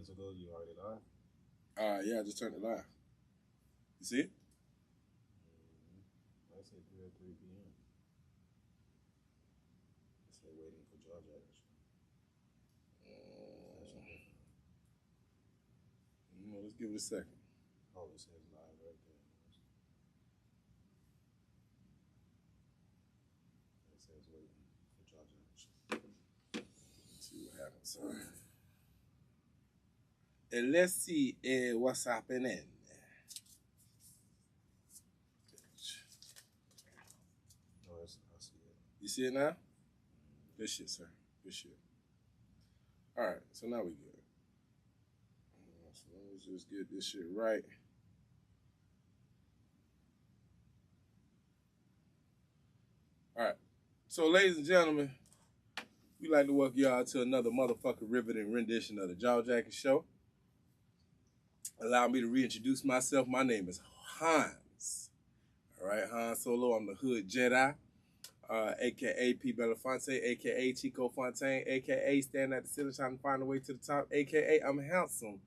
minutes ago, you already live. Yeah, I just turned it live. You see it? I say 3:03 p.m. I say waiting for Georgia. Let's give it a second. Oh, it says live right there. It says waiting for Georgia. Let's see what happens. And let's see what's happening. Oh, I see it. You see it now? Good shit, sir. Good shit. All right, so now we good. So let's just get this shit right. All right. So, ladies and gentlemen, we'd like to welcome y'all to another motherfucking riveting rendition of the Jaw Jacket Show. Allow me to reintroduce myself. My name is Hans. All right, Hans Solo. I'm the Hood Jedi, a.k.a. P. Belafonte, a.k.a. Chico Fontaine, a.k.a. Stand at the ceiling trying to find a way to the top, a.k.a. I'm handsome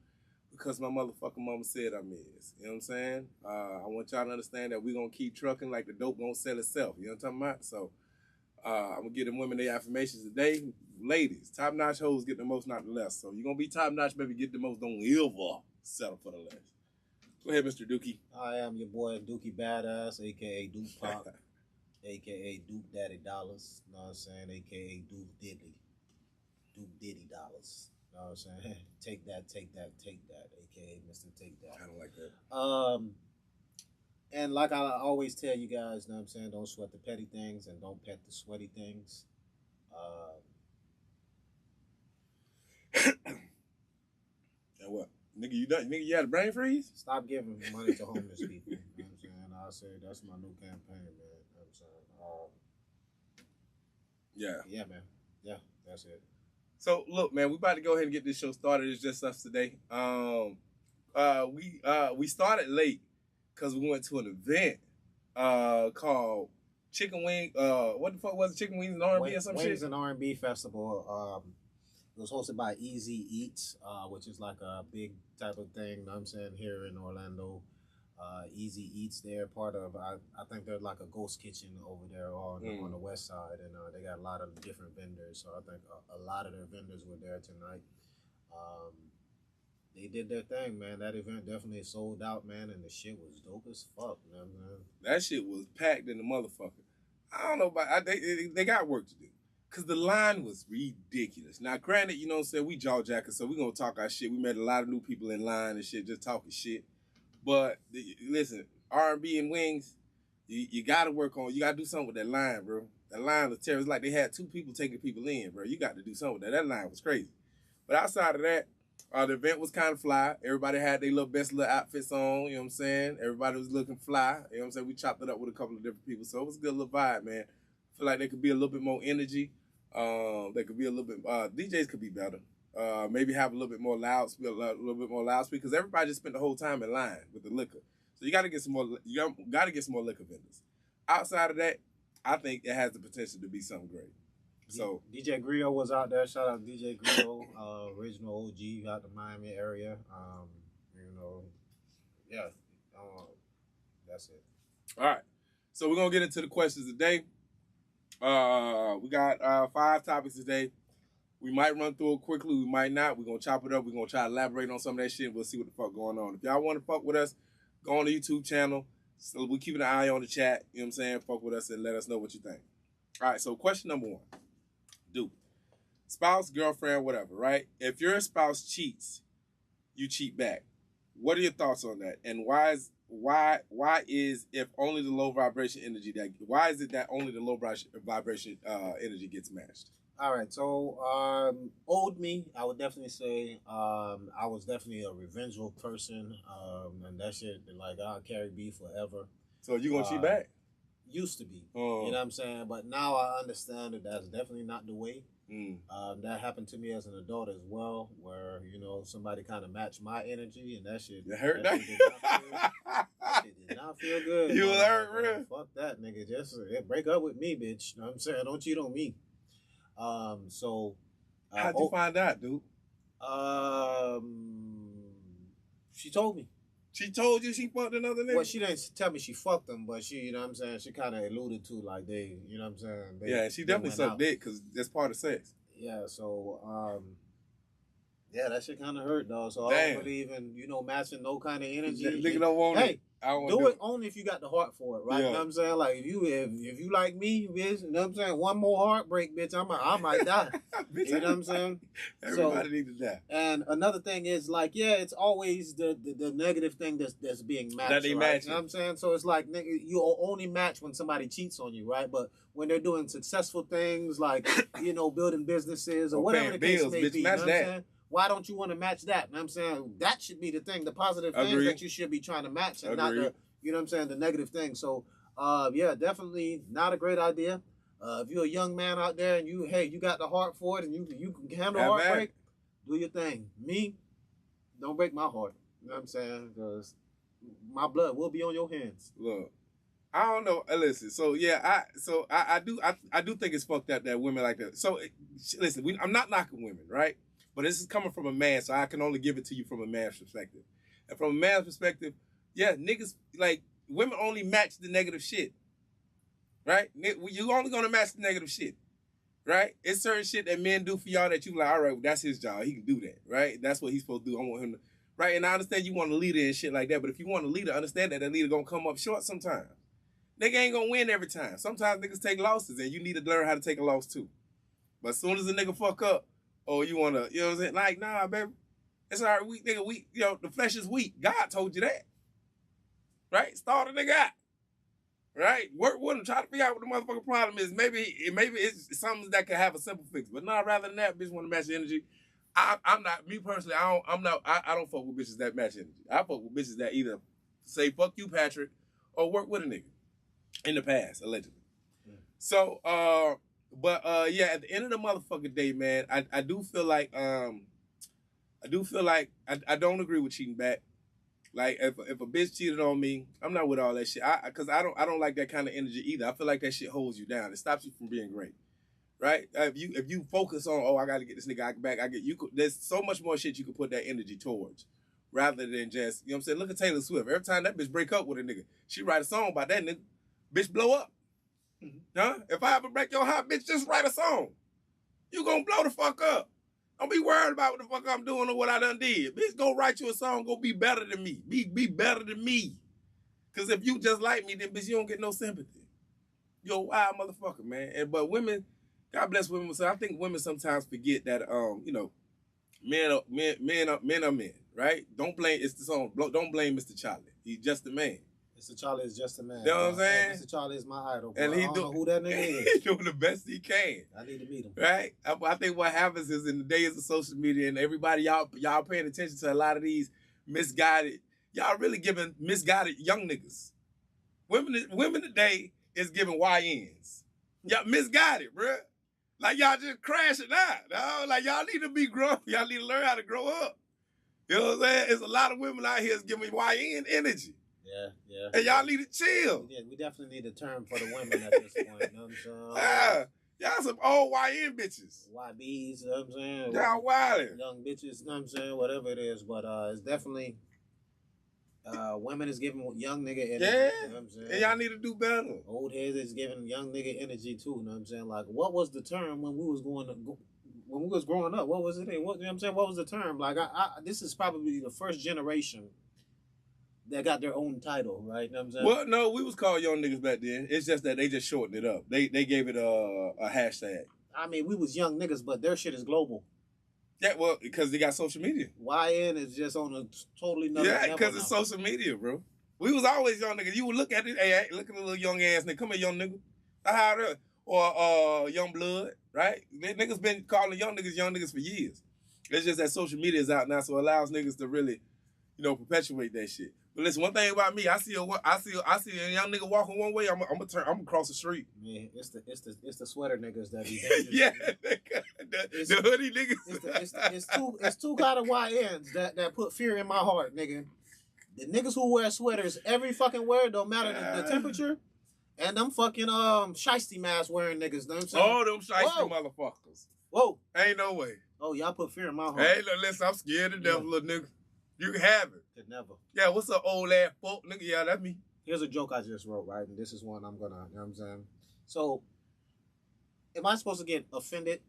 because my motherfucking mama said I'm is. You know what I'm saying? I want y'all to understand that we're going to keep trucking like the dope going to sell itself. You know what I'm talking about? So I'm going to give them women their affirmations today. Ladies, top-notch hoes get the most, not the less. So you're going to be top-notch, baby, get the most, don't ever settle for the less. Go ahead, Mr. Dookie. I am your boy Dookie Badass, aka Duke Pop, aka Duke Daddy Dollars. You know what I'm saying? Aka Duke Diddy. Duke Diddy Dollars. You know what I'm saying? Take that, aka Mr. Take That. I don't like that. And like I always tell you guys, you know what I'm saying, don't sweat the petty things and don't pet the sweaty things. And what? Nigga, you done? Nigga, you had a brain freeze? Stop giving money to homeless people. You know what I'm saying? I'll say that's my new campaign, man. You know what I'm saying? Yeah, man. Yeah, that's it. So look, man, we about to go ahead and get this show started. It's just us today. We started late because we went to an event called Chicken Wing. What the fuck was it? Chicken Wings and R&B or some shit? Wings and R&B Festival. It was hosted by Easy Eats, which is like a big type of thing. You know what I'm saying, here in Orlando. Easy Eats, they're part of, I think they're like a ghost kitchen over there on the west side, and they got a lot of different vendors, so I think a lot of their vendors were there tonight. They did their thing, man. That event definitely sold out, man, and the shit was dope as fuck, man. That shit was packed in the motherfucker. I don't know about, they got work to do, because the line was ridiculous. Now, granted, you know what I'm saying, we jaw jackers, so we gonna talk our shit. We met a lot of new people in line and shit, just talking shit. But listen, R&B and wings, you got to work on. You got to do something with that line, bro. That line was terrible. It's like they had two people taking people in, bro. You got to do something with that. That line was crazy. But outside of that, the event was kind of fly. Everybody had their best little outfits on. You know what I'm saying? Everybody was looking fly. You know what I'm saying? We chopped it up with a couple of different people, so it was a good little vibe, man. I feel like there could be a little bit more energy. There could be a little bit. DJs could be better. Maybe have a little bit more loudspeaker, because everybody just spent the whole time in line with the liquor. So you got to get some more. You got to get some more liquor vendors. Outside of that, I think it has the potential to be something great. So DJ Griot was out there. Shout out DJ Griot, original OG out the Miami area. That's it. All right. So we're gonna get into the questions today. We got 5 topics today. We might run through it quickly. We might not. We're going to chop it up. We're going to try to elaborate on some of that shit. We'll see what the fuck going on. If y'all want to fuck with us, go on the YouTube channel. So we're keeping an eye on the chat. You know what I'm saying? Fuck with us and let us know what you think. All right, so question number 1. Dude, spouse, girlfriend, whatever, right? If your spouse cheats, you cheat back. What are your thoughts on that? And why is if only the low vibration energy why is it that only the low vibration energy gets matched? All right, so old me, I would definitely say I was definitely a revengeful person, and that shit, like, I'll carry beef forever. So you gonna cheat back? Used to be, you know what I'm saying? But now I understand that that's definitely not the way. That happened to me as an adult as well, where, you know, somebody kind of matched my energy, and that shit, it hurt. That shit did not feel good. You was hurt, real? Fuck that, nigga. Just break up with me, bitch. You know what I'm saying? Don't cheat on me. How'd you find out, dude? She told me. She told you she fucked another nigga? Well, she didn't tell me she fucked them, but she, you know what I'm saying, she kind of alluded to like they, you know what I'm saying. Yeah, she definitely sucked dick because that's part of sex. Yeah, so yeah, that shit kind of hurt, though. So Damn. I don't believe in, matching no kind of energy. Nigga don't want it. Hey, do it only if you got the heart for it, right? Yeah. You know what I'm saying? Like, if you like me, bitch, you know what I'm saying? One more heartbreak, bitch, I might die. Bitch, you know what I'm saying? Everybody need to die. And another thing is, like, yeah, it's always the negative thing that's being matched, that they right? match. You know what I'm saying? So it's like, nigga, you only match when somebody cheats on you, right? But when they're doing successful things, like, building businesses or whatever the case may be, you know what I'm saying? Why don't you want to match that? You know what I'm saying? That should be the thing, the positive things that you should be trying to match and not the, you know what I'm saying, the negative thing. So, yeah, definitely not a great idea. If you're a young man out there and you got the heart for it and you can handle heartbreak, do your thing. Me, don't break my heart. You know what I'm saying? Because my blood will be on your hands. Look, I don't know. Listen, so yeah, I do think it's fucked up that women like that. So listen, I'm not knocking women, right? But this is coming from a man, so I can only give it to you from a man's perspective. And from a man's perspective, yeah, niggas, like, women only match the negative shit. Right? You only gonna match the negative shit. Right? It's certain shit that men do for y'all that you like, all right, well, that's his job. He can do that. Right? That's what he's supposed to do. I want him to. Right? And I understand you want a leader and shit like that, but if you want a leader, understand that leader gonna come up short sometimes. Nigga ain't gonna win every time. Sometimes niggas take losses, and you need to learn how to take a loss too. But as soon as a nigga fuck up, oh, you wanna, you know what I'm saying? Like, nah, baby. It's all right. We, the flesh is weak. God told you that. Right? Start a nigga out. Right? Work with him. Try to figure out what the motherfucking problem is. Maybe it's something that can have a simple fix. But nah, rather than that, bitch want to match the energy. I'm not, me personally, I don't fuck with bitches that match energy. I fuck with bitches that either say, fuck you, Patrick, or work with a nigga. In the past, allegedly. Yeah. So, yeah, at the end of the motherfucking day, man, I do feel like I don't agree with cheating back. Like if a bitch cheated on me, I'm not with all that shit. Cause I don't like that kind of energy either. I feel like that shit holds you down. It stops you from being great. Right? If you focus on, I gotta get this nigga back, there's so much more shit you can put that energy towards. Rather than just, you know what I'm saying? Look at Taylor Swift. Every time that bitch break up with a nigga, she write a song about that nigga. Bitch blow up. Mm-hmm. Huh? If I ever break your heart, bitch, just write a song. You gonna blow the fuck up. Don't be worried about what the fuck I'm doing or what I done did. Bitch, go write you a song, go be better than me. Be better than me. Cause if you just like me, then bitch, you don't get no sympathy. You're a wild motherfucker, man. But women, God bless women. So I think women sometimes forget that men are men, right? Don't blame don't blame Mr. Charlie. He's just a man. Mr. Charlie is just a man. You know what I'm saying? Mr. Charlie is my idol. And I don't know who that nigga is. He's doing the best he can. I need to meet him. Right? I think what happens is in the days of social media and everybody, y'all paying attention to a lot of these misguided, y'all really giving misguided young niggas. Women today is giving YNs. Y'all misguided, bruh. Like y'all just crashing out. Dog. Like y'all need to be grown. Y'all need to learn how to grow up. You know what I'm saying? There's a lot of women out here is giving YN energy. Yeah. And y'all need to chill. Yeah, we definitely need a term for the women at this point. You know what I'm saying? Yeah. Y'all some old YN bitches. YBs, you know what I'm saying? Y'all wildin'. Young bitches, you know what I'm saying? Whatever it is. But it's definitely women is giving young nigga energy. Yeah. You know what I'm saying? And y'all need to do better. Old heads is giving young nigga energy too, you know what I'm saying? Like, what was the term when we was growing up? What was it? What, you know what I'm saying? What was the term? Like, this is probably the first generation that got their own title, right? You know what I'm saying? Well, no, we was called young niggas back then. It's just that they just shortened it up. They gave it a hashtag. I mean, we was young niggas, but their shit is global. Yeah, well, because they got social media. YN is just on a totally another level. Yeah, because it's social media, bro. We was always young niggas. You would look at it, hey, look at the little young ass nigga. Come here, young nigga. Or young blood, right? Niggas been calling young niggas for years. It's just that social media is out now, so it allows niggas to really, perpetuate that shit. But listen, one thing about me, I see a young nigga walking one way, I'm gonna cross the street. Yeah, it's the sweater niggas that be yeah, the hoodie niggas. It's two kind of YNs that put fear in my heart, nigga. The niggas who wear sweaters every fucking wear, don't matter the temperature, And them fucking shiesty mask wearing niggas, know what I'm saying? Oh, them shiesty motherfuckers. Whoa. Ain't no way. Oh, y'all put fear in my heart. Hey, look, listen, I'm scared to death, little nigga. You can have it. Could never. Yeah, what's up, old ass folk? Nigga, yeah, that's me. Here's a joke I just wrote, right? And this is one I'm gonna, you know what I'm saying? So, am I supposed to get offended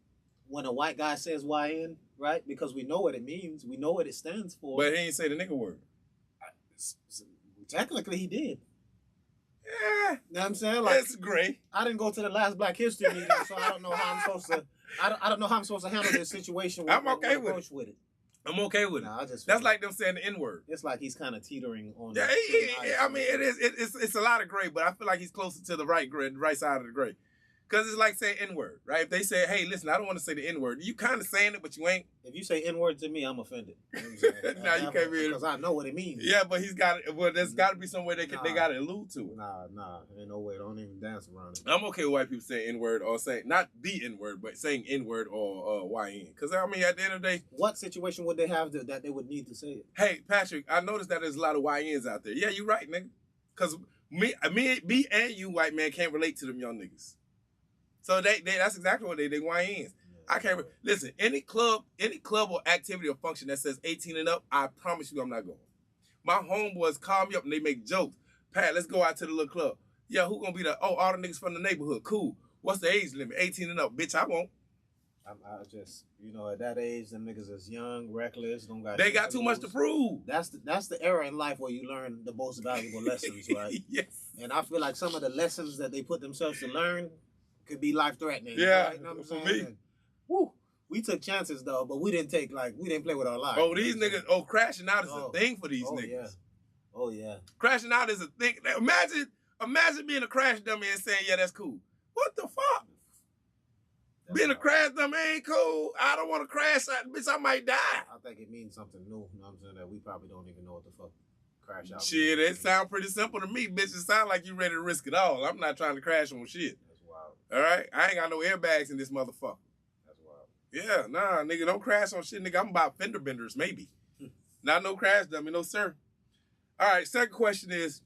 when a white guy says YN, right? Because we know what it means. We know what it stands for. But he ain't say the nigga word. Technically, he did. Yeah. You know what I'm saying? Like, it's great. I didn't go to the last Black History meeting, so I don't know how I'm supposed to. I don't know how I'm supposed to handle this situation. I'm okay with it. I'm okay with it. Nah, that's like them saying the N-word. It's like he's kind of teetering on. Yeah, I mean, it's a lot of gray, but I feel like he's closer to the right side of the gray. Because it's like saying N-word, right? If they say, hey, listen, I don't want to say the N-word, you kind of saying it, but you ain't. If you say N-word to me, I'm offended. You know nah, you can't be. Because I know what it means. Yeah, but he's got it. Well, there's got to be somewhere they got to allude to it. Nah, ain't no way. Don't even dance around it. I'm okay with white people saying N-word or saying, not the N-word, but saying N-word or YN. Because, I mean, at the end of the day. What situation would they have that they would need to say it? Hey, Patrick, I noticed that there's a lot of YNs out there. Yeah, you're right, nigga. Because me and you, white man, can't relate to them young niggas. So that's exactly what they YNs. I can't listen. Any club or activity or function that says 18 and up, I promise you I'm not going. My homeboys call me up and they make jokes. Pat, let's go out to the little club. Yeah, who gonna be there? Oh, all the niggas from the neighborhood. Cool. What's the age limit? 18 and up. Bitch, I won't. I just, at that age, them niggas is young, reckless, don't got. They got too much to prove. That's the era in life where you learn the most valuable lessons, right? Yes. And I feel like some of the lessons that they put themselves to learn could be life threatening. Yeah, right? You know what I'm for saying? me. And, woo, we took chances though, but we didn't play with our lives. Oh, these niggas, crashing out is a thing for these niggas. Yeah. Oh yeah. Crashing out is a thing. Imagine being a crash dummy and saying, yeah, that's cool. What the fuck? Being a crash dummy ain't cool. I don't want to crash out. Bitch, I might die. I think it means something new. You know what I'm saying? That we probably don't even know what the fuck crash out. Shit, it sound pretty simple to me, bitch. It sound like you ready to risk it all. I'm not trying to crash on shit. That's wild. All right? I ain't got no airbags in this motherfucker. That's wild. Yeah, nah, nigga, don't crash on shit, nigga. I'm about fender benders, maybe. Not no crash dummy, no sir. All right, second question is,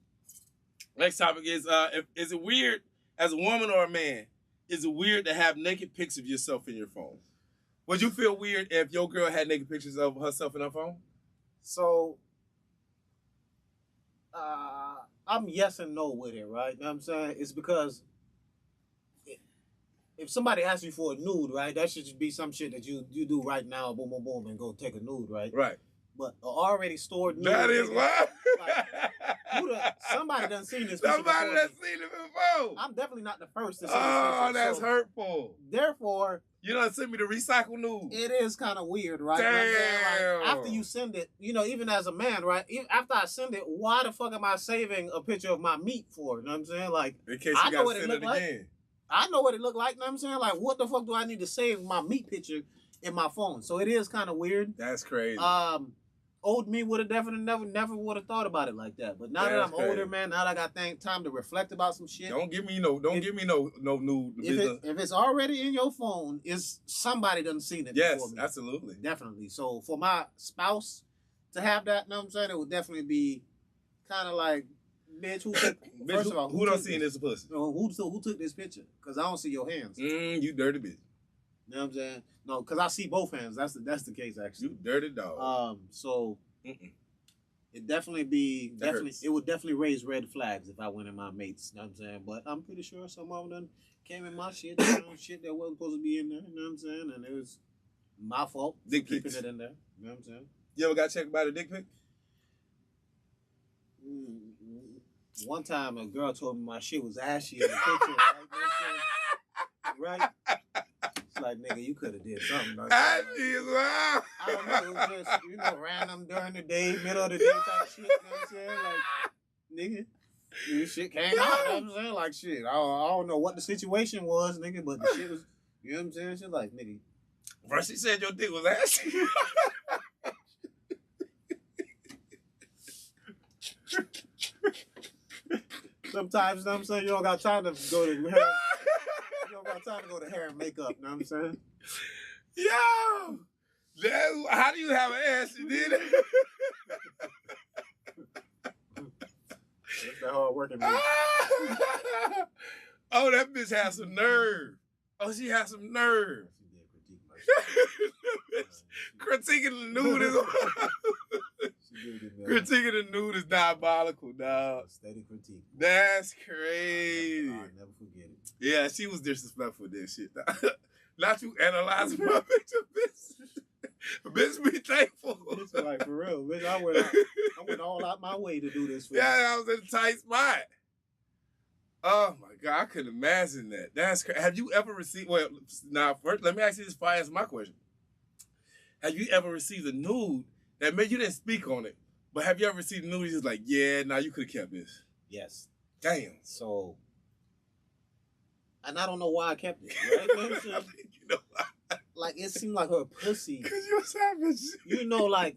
next topic is, is it weird, as a woman or a man, is it weird to have naked pics of yourself in your phone? Would you feel weird if your girl had naked pictures of herself in her phone? So, I'm yes and no with it, right? You know what I'm saying? It's because if somebody asks you for a nude, right, that should just be some shit that you do right now, boom, boom, boom, and go take a nude, right? Right. But already stored nude. That is why. Somebody done seen this. Somebody done seen it before. I'm definitely not the first to see this. Oh, that's hurtful. Therefore, you done sent me the recycle nude. It is kind of weird, right? Damn. Like, after you send it, even as a man, right? After I send it, why the fuck am I saving a picture of my meat for? You know what I'm saying? Like, in case you gotta send it again. I know what it looked like. You know what I'm saying? Like, what the fuck do I need to save my meat picture in my phone? So it is kind of weird. That's crazy. Old me would have definitely never would have thought about it like that. But now that I'm older, man, now that I got time to reflect about some shit. Don't give me no nude. If it's already in your phone, it's somebody done seen it before me. Yes, absolutely. Definitely. So for my spouse to have that, you know what I'm saying, it would definitely be kind of like, bitch, first of all, who done seen this pussy? Who took this picture? Because I don't see your hands. You dirty bitch. You know what I'm saying? No, because I see both hands. That's the case, actually. You dirty dog. So it would definitely raise red flags if I went in my mates. You know what I'm saying? But I'm pretty sure some of them came in my shit, shit that wasn't supposed to be in there. You know what I'm saying? And it was my fault for keeping it in there. You know what I'm saying? You ever got checked by the dick pic? One time a girl told me my shit was ashy in the picture. Right? It's like, nigga, you could have did something. Like ashy as well. I don't know. It was just, random during the day, middle of the day type shit. You know what I'm saying? Like, nigga, this shit came out. You know what I'm saying? Like, shit. I don't know what the situation was, nigga, but the shit was, you know what I'm saying? Shit like, nigga. First he said your dick was ashy. Sometimes, you know what I'm saying, you don't got time to go to hair. You don't got time to go to hair and makeup, you know what I'm saying? Yo! How do you have an ass? You did it? That's the hard working man. Oh, that bitch has some nerve. Oh, she has some nerve. Critiquing the nude is critiquing the nude is diabolical, dog. Steady critique. That's crazy. I'll never forget it. Yeah, she was disrespectful with that shit. Not you analyzing my picture, bitch. Bitch, be thankful. It's like, for real, bitch, I went all out my way to do this for you. Yeah, I was in a tight spot. Oh my God, I couldn't imagine that. That's crazy. Have you ever received, well, now first, let me ask you this before I answer my question. Have you ever received a nude that maybe you didn't speak on it, but have you ever received a nude that's like, yeah, nah, you could have kept this? Yes. Damn. So, and I don't know why I kept it. Right? You know why? Like, it seemed like her pussy. Because you're savage. You know, like,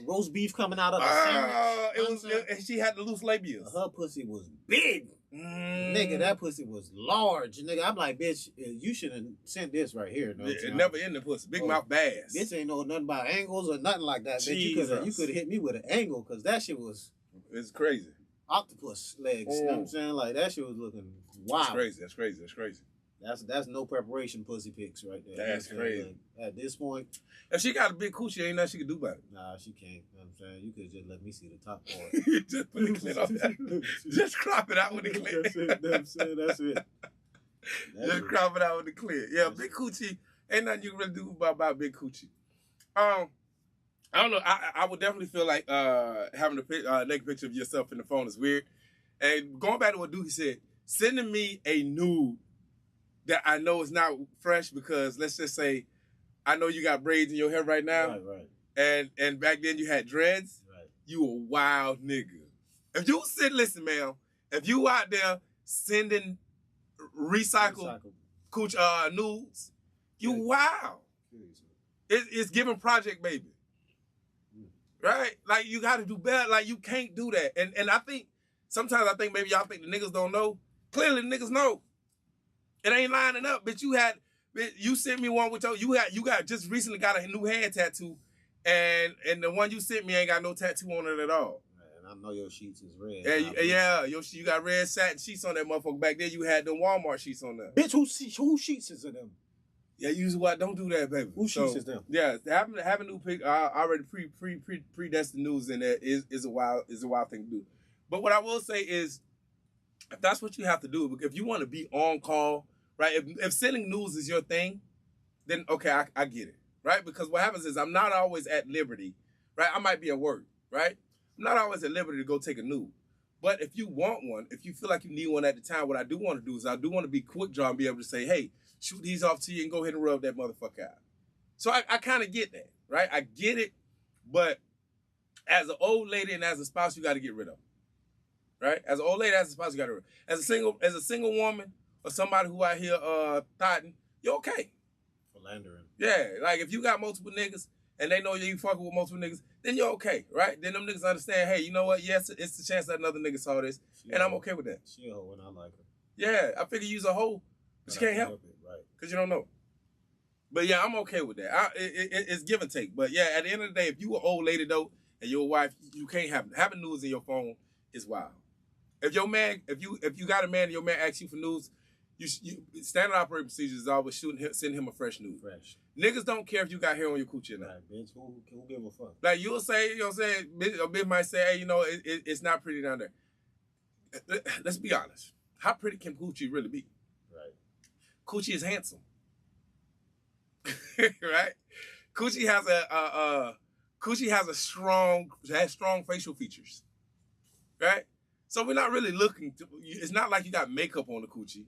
roast beef coming out of the sandwich. And she had the loose labias. Her pussy was big. Nigga, that pussy was large. Nigga, I'm like, bitch, you should have sent this right here. No, it never in the pussy. Big mouth bass. Bitch ain't know nothing about angles or nothing like that. Bitch, you could have hit me with an angle because that shit was... It's crazy. Octopus legs. You know what I'm saying? Like, that shit was looking wild. That's crazy. That's no preparation pussy pics right there. That's crazy. Like, at this point... If she got a big coochie, ain't nothing she can do about it. Nah, she can't. You know what I'm saying? You could just let me see the top part. Just put the clit on that. Just crop it out with the clit. That's it. That's it. Just crop it out with the clit. Yeah, big coochie. Ain't nothing you can really do about big coochie. I don't know. I would definitely feel like having a naked picture of yourself in the phone is weird. And going back to what Dookie said, sending me a nude that I know is not fresh because let's just say I know you got braids in your hair right now. Right. And back then you had dreads. Right. You a wild nigga. If you listen, man, if you out there sending recycled cooch nudes, you wild. It's giving Project Baby. Right? Like you gotta do better. Like you can't do that. And I think sometimes maybe y'all think the niggas don't know. Clearly the niggas know. It ain't lining up, but you sent me one with you got just recently got a new hand tattoo, and the one you sent me ain't got no tattoo on it at all. Man, I know your sheets is red. Yeah, you got red satin sheets on that motherfucker. Back then you had the Walmart sheets on there. Bitch, who sheets is in them? Yeah, don't do that, baby. Who sheets is them? Yeah, having new pic already predestined news in there is a wild thing to do. But what I will say is, if that's what you have to do, if you want to be on call. Right, if sending news is your thing, then okay, I get it, right? Because what happens is I'm not always at liberty, right? I might be at work, right? I'm not always at liberty to go take a nude. But if you want one, if you feel like you need one at the time, what I do want to do is I do want to be quick draw and be able to say, hey, shoot these off to you and go ahead and rub that motherfucker out. So I kind of get that, right? I get it, but as an old lady and as a spouse, you got to get rid of them, right? As an old lady, as a spouse, you got to get rid of them. As a single woman, or somebody who out here thotting, you're okay. Philandering. Yeah, like if you got multiple niggas and they know you fucking with multiple niggas, then you're okay, right? Then them niggas understand, hey, you know what? Yes, it's the chance that another nigga saw this, and I'm okay with that. She a hoe and I like her. Yeah, I figure you's a hoe, but you can't help it, right? Because you don't know. But yeah, I'm okay with that. It's give and take. But yeah, at the end of the day, if you an old lady though, and your wife, you can't have having news in your phone is wild. If your man, if you got a man and your man asks you for news, you standard operating procedures is always send him a fresh nude. Fresh. Niggas don't care if you got hair on your coochie or not. Right, bitch, who give a fuck? Like you'll say, you know what I'm saying? A bitch might say, hey, you know, it's not pretty down there. Let's be honest. How pretty can coochie really be? Right. Coochie is handsome. Right? Coochie has strong facial features. Right? So we're not really looking to, it's not like you got makeup on the coochie.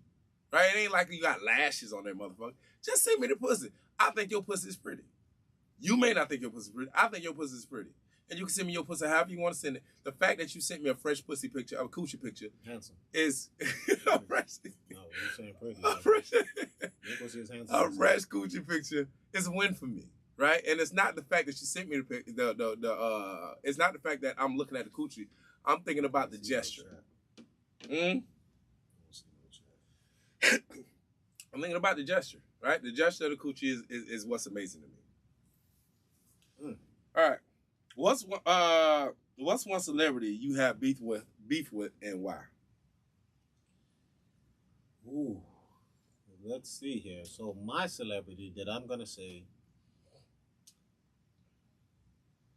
Right? It ain't like you got lashes on that motherfucker. Just send me the pussy. I think your pussy is pretty. You may not think your pussy is pretty. I think your pussy is pretty. And you can send me your pussy however you want to send it. The fact that you sent me a fresh pussy picture, a coochie picture, handsome, is a fresh. No, you're saying pretty. A fresh, your pussy is handsome. a fresh coochie picture is a win for me, right? And it's not the fact that you sent me it's not the fact that I'm looking at the coochie. I'm thinking about the gesture. I'm thinking about the gesture, right? The gesture of the coochie is what's amazing to me. All right. What's one celebrity you have beef with, and why? Ooh, let's see here. So my celebrity that I'm gonna say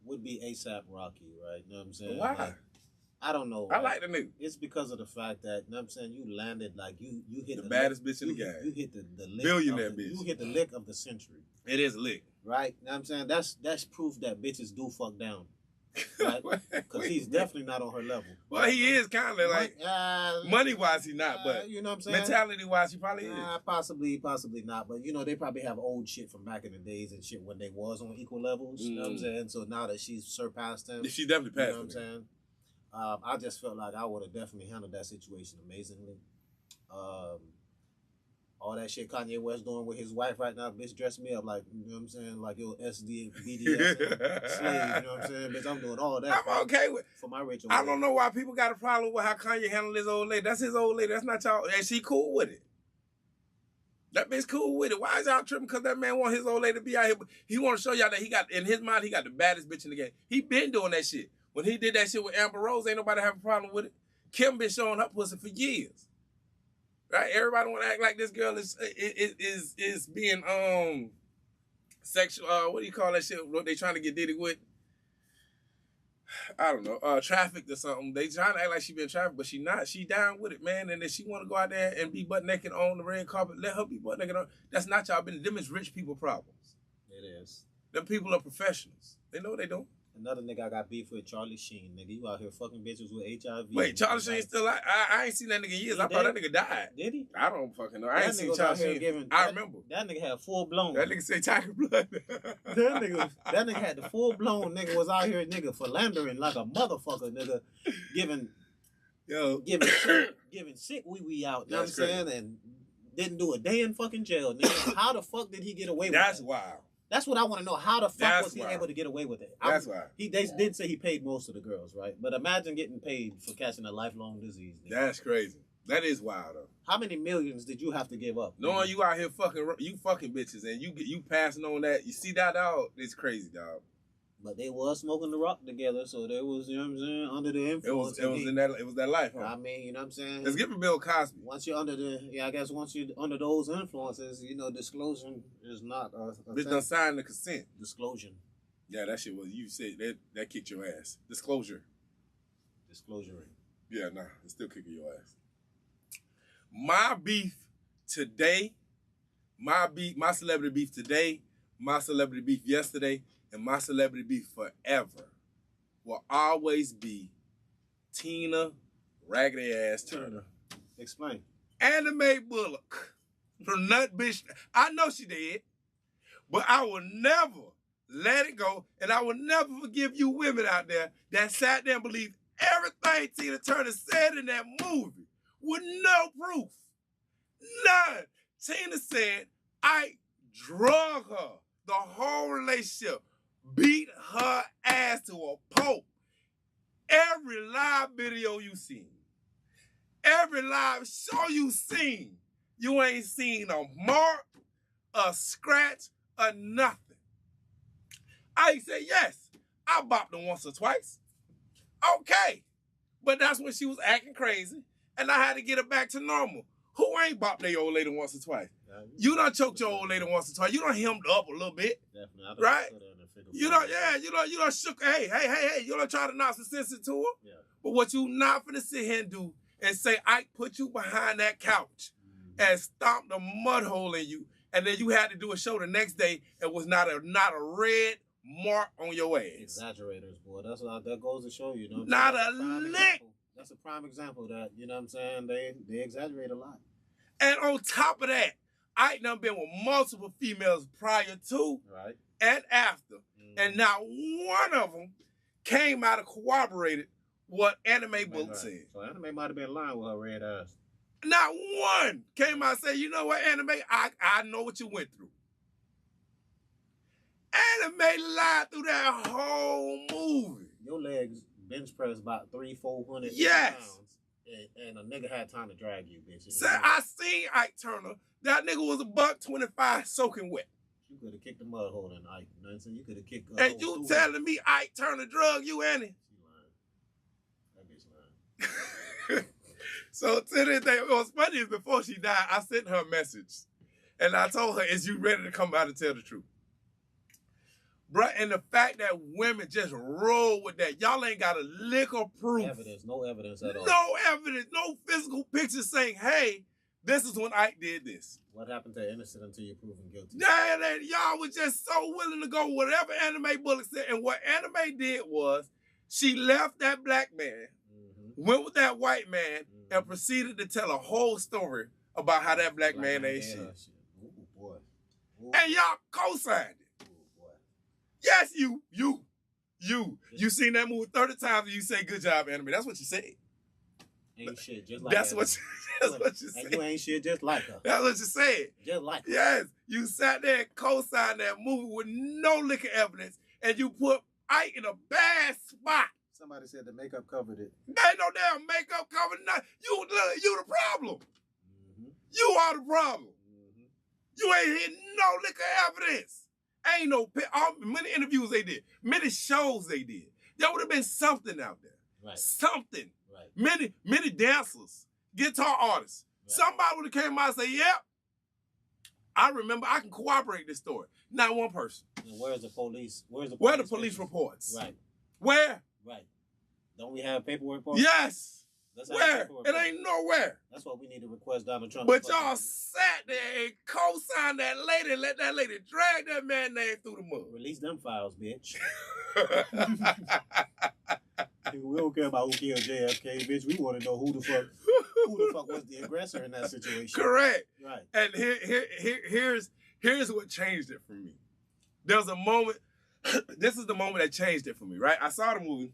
would be ASAP Rocky, right? You know what I'm saying? Why? Like, I don't know. I Right? like the nigga. It's because of the fact that, you know what I'm saying, you landed like you hit The baddest bitch in the you game. hit the lick Billionaire of the, bitch. You hit the lick of the century, It is lit. right? You know what I'm saying? That's proof that bitches do fuck down, right? Because he's definitely not on her level. Well, he is kind of like money-wise, he not, but you know what I'm saying? mentality-wise, he probably is. Possibly not. But you know, they probably have old shit from back in the days and shit when they was on equal levels. You know what I'm saying? So now that she's surpassed him, She definitely passed. you know what I'm saying? I just felt like I would have definitely handled that situation amazingly. All that shit Kanye West doing with his wife right now, bitch, dress me up like, you know what I'm saying, like your SD, BDS slave, you know what I'm saying? Bitch, I'm doing all that. I'm okay with for my Rachel. I don't know why people got a problem with how Kanye handled his old lady. That's his old lady. That's not y'all. And she cool with it. That bitch cool with it. Why is y'all tripping? Because that man want his old lady to be out here. He want to show y'all that he got, in his mind, he got the baddest bitch in the game. He been doing that shit. When he did that shit with Amber Rose, ain't nobody have a problem with it. Kim been showing her pussy for years. Right? Everybody want to act like this girl is being sexual. What do you call that shit? What they trying to get Diddy with? I don't know. Trafficked or something. They trying to act like she been trafficked, but she not. She down with it, man. And if she want to go out there and be butt naked on the red carpet, let her be butt naked on. That's not y'all business. Them is rich people problems. It is. Them people are professionals. They know what they doing. Another nigga I got beef with, Charlie Sheen. Nigga, you out here fucking bitches with HIV. Wait, Charlie Sheen still out? I ain't seen that nigga in years. I thought that nigga died. Did he? I don't fucking know. I ain't seen Charlie Sheen. I remember. That nigga had full blown. That nigga say tiger blood. that nigga had the full blown nigga was out here nigga philandering like a motherfucker nigga giving sick wee out. You know what I'm saying? And didn't do a day in fucking jail. Nigga. How the fuck did he get away with that? That's wild. That's what I want to know. How the fuck was he able to get away with it? That's why. They did say he paid most of the girls, right? But imagine getting paid for catching a lifelong disease. Nigga. That's crazy. That is wild, though. How many millions did you have to give up? Knowing you out here fucking bitches and you passing on that, you see that dog, it's crazy, dog. But they was smoking the rock together, so they was, you know what I'm saying, under the influence. It was that life, huh? I mean, you know what I'm saying? Let's give it Bill Cosby. Once you're under those influences, you know, disclosure is not a Bitch done signed the consent. Disclosure. Yeah, that shit was, you said, that kicked your ass. Disclosure. Disclosure. Yeah, nah, it's still kicking your ass. My beef today, my celebrity beef today, my celebrity beef yesterday, and my celebrity beef forever will always be Tina Raggedy Ass Turner. Explain. Anime Bullock from Nut Bitch. I know she did, but I will never let it go, and I will never forgive you women out there that sat there and believed everything Tina Turner said in that movie with no proof. None. Tina said, I drug her the whole relationship, beat her ass to a pulp. Every live video you seen, every live show you seen, you ain't seen a mark, a scratch, or nothing. I say, yes, I bopped her once or twice. Okay. But that's when she was acting crazy, and I had to get her back to normal. Who ain't bopped their old lady once or twice? You done choked your old lady once or twice. You done hemmed up a little bit. Definitely. Right? You done shook, hey, you done try to knock some sense into her. Yeah. But what you not finna sit here and do and say, I put you behind that couch and stomped a mud hole in you, and then you had to do a show the next day and was not a red mark on your ass. Exaggerators, boy. That's what that goes to show you. Know not a lick. That's a prime example that, you know what I'm saying, they exaggerate a lot. And on top of that, I done been with multiple females prior to and after. And not one of them came out and corroborated what Anime Bullock said. So Anime might have been lying with her red ass. Not one came out and said, you know what, Anime, I know what you went through. Anime lied through that whole movie. Your legs bench press about 300-400 pounds. And a nigga had time to drag you, bitch. So I seen Ike Turner. That nigga was $125 soaking wet. You could have kicked the mud hole in Ike. You know what I'm saying? You could have kicked. And you telling me Ike Turner drug you, Annie? So to this day, what's funny is before she died, I sent her a message. And I told her, is you ready to come out and tell the truth? Bruh, and the fact that women just roll with that, y'all ain't got a lick of proof. No evidence at all. No evidence, no physical pictures saying, hey, this is when Ike did this. What happened to innocent until you're proven guilty? Y'all was just so willing to go whatever Anime Bullet said. And what Anime did was, she left that black man, went with that white man, and proceeded to tell a whole story about how that black man ain't shit. Ooh, boy. Ooh. And y'all co-signed it. Ooh, boy. Yes, you. You seen that movie 30 times and you say, good job, Anime. That's what you said. Ain't shit, just like that's what you said. And you ain't shit just like her. That's what you said. Just like her. Yes, you sat there and co-signed that movie with no liquor evidence, and you put Ike in a bad spot. Somebody said the makeup covered it. There ain't no damn makeup covered nothing. You the problem. You are the problem. You ain't hit no liquor evidence. Ain't no many interviews they did, many shows they did. There would have been something out there. Right. Something. Right. Many dancers, guitar artists. Right. Somebody would have came out and say, yep, I remember, I can corroborate this story. Not one person. And where's the police? Where are the police reports? Right. Where? Right. Don't we have paperwork for it? Yes. Where? It ain't nowhere. That's what we need to request Donald Trump. But y'all sat there and co-signed that lady and let that lady drag that man name through the mud. Release them files, bitch. We don't care about who killed JFK, bitch. We want to know who the fuck was the aggressor in that situation. Correct. Right. And here's what changed it for me. There was a moment. This is the moment that changed it for me. Right. I saw the movie.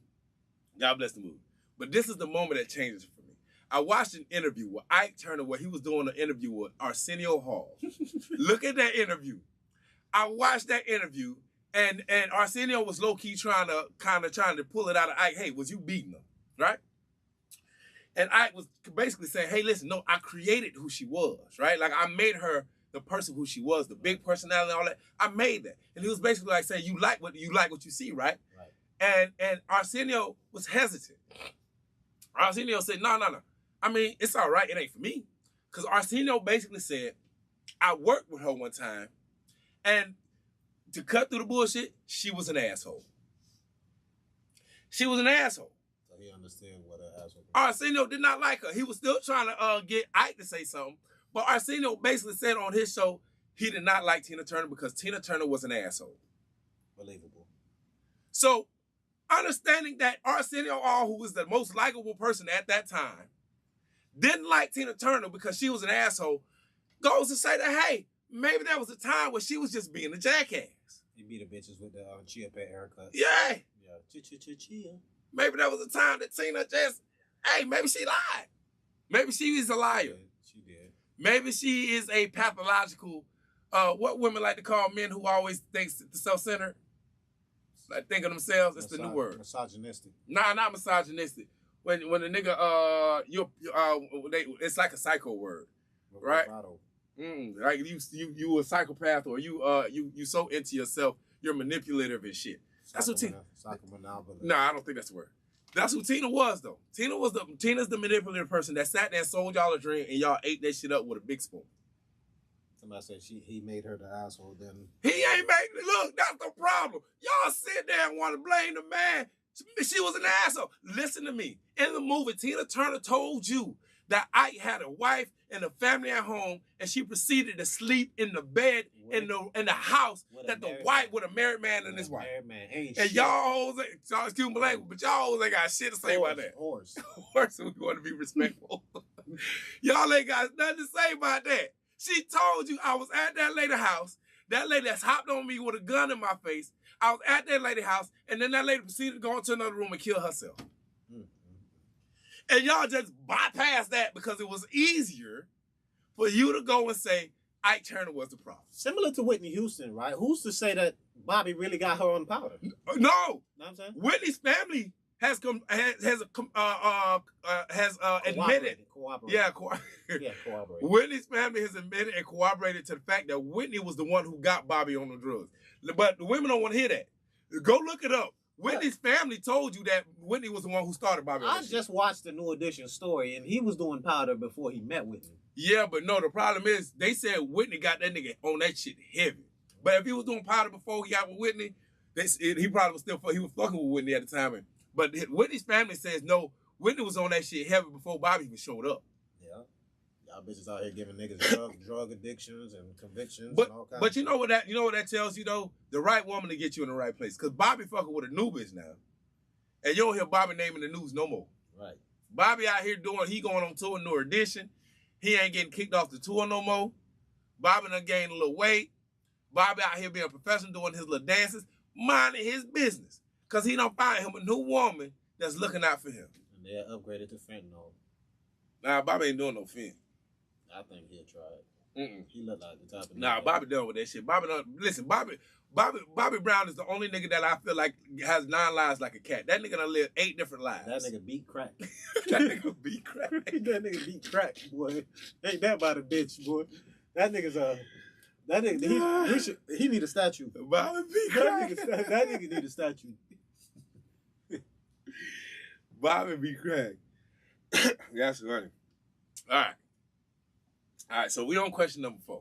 God bless the movie. But this is the moment that changed it for me. I watched an interview with Ike Turner where he was doing an interview with Arsenio Hall. Look at that interview. I watched that interview, and Arsenio was low-key trying to pull it out of Ike. Hey, was you beating her? Right? And Ike was basically saying, hey, listen, no, I created who she was, right? Like, I made her the person who she was, the big personality and all that. I made that. And he was basically like saying, you like what you see, right? Right. And Arsenio was hesitant. Arsenio said, no. I mean, it's all right. It ain't for me. Because Arsenio basically said, I worked with her one time, and to cut through the bullshit, she was an asshole. She was an asshole. So he understood what an asshole was. Arsenio did not like her. He was still trying to get Ike to say something. But Arsenio basically said on his show, he did not like Tina Turner because Tina Turner was an asshole. Believable. So, understanding that Arsenio Hall, who was the most likable person at that time, didn't like Tina Turner because she was an asshole, goes to say that, hey, maybe there was a time where she was just being a jackass. He beat the bitches with the chia pet haircut. Yeah. Yeah. Chia. Maybe there was a time that Tina just, hey, maybe she lied. Maybe she is a liar. She did. Maybe she is a pathological, what women like to call men who always think self-centered. Like think of themselves, it's the new word. Misogynistic. Nah, not misogynistic. When the nigga it's like a psycho word, right? Like you a psychopath, or you so into yourself, you're manipulative and shit. That's what Tina. Nah, I don't think that's the word. That's who Tina was though. Tina's the manipulative person that sat there and sold y'all a dream and y'all ate that shit up with a big spoon. Somebody said he made her the asshole. Then he ain't made. Look, that's the problem. Y'all sit there and want to blame the man. She was an asshole. Listen to me. In the movie, Tina Turner told you that Ike had a wife and a family at home, and she proceeded to sleep in the bed in the house that the white with a married man and his wife. And y'all hoes, excuse my language, but y'all hoes ain't got shit to say about that. Horse, we want to be respectful. Y'all ain't got nothing to say about that. She told you I was at that lady house. That lady that's hopped on me with a gun in my face. I was at that lady house, and then that lady proceeded to go into another room and kill herself. And y'all just bypassed that because it was easier for you to go and say Ike Turner was the problem. Similar to Whitney Houston, right? Who's to say that Bobby really got her on powder? No. Know what I'm saying? Whitney's family has admitted. Corroborated. Whitney's family has admitted and corroborated to the fact that Whitney was the one who got Bobby on the drugs. But the women don't want to hear that. Go look it up. Whitney's family told you that Whitney was the one who started Bobby. I just watched the New Edition story, and he was doing powder before he met Whitney. Yeah, but no, the problem is they said Whitney got that nigga on that shit heavy. But if he was doing powder before he got with Whitney, he probably was he was fucking with Whitney at the time. But Whitney's family says no, Whitney was on that shit heavy before Bobby even showed up. Yeah. Y'all bitches out here giving niggas drug addictions and convictions But and all kinds but you know what that tells you though? The right woman to get you in the right place. Cause Bobby fucking with a new bitch now. And you don't hear Bobby naming the news no more. Right. Bobby out here he going on tour, New Edition. He ain't getting kicked off the tour no more. Bobby done gained a little weight. Bobby out here being a professional doing his little dances, minding his business. Cause he don't find him a new woman that's looking out for him. And they're upgraded to fentanyl. Nah, Bobby ain't doing no fin. I think he'll try it. Mm-mm. He look like the type of Nah, Bobby done with that shit. Bobby Brown is the only nigga that I feel like has 9 lives like a cat. That nigga done lived 8 different lives. That nigga beat crack. That nigga beat crack. That nigga beat crack, boy. Ain't that about a bitch, boy. That nigga's that nigga he need a statue. Bobby beat crack. That nigga need a statue. Bobby beat crack. That's funny. All right, so we on question number 4.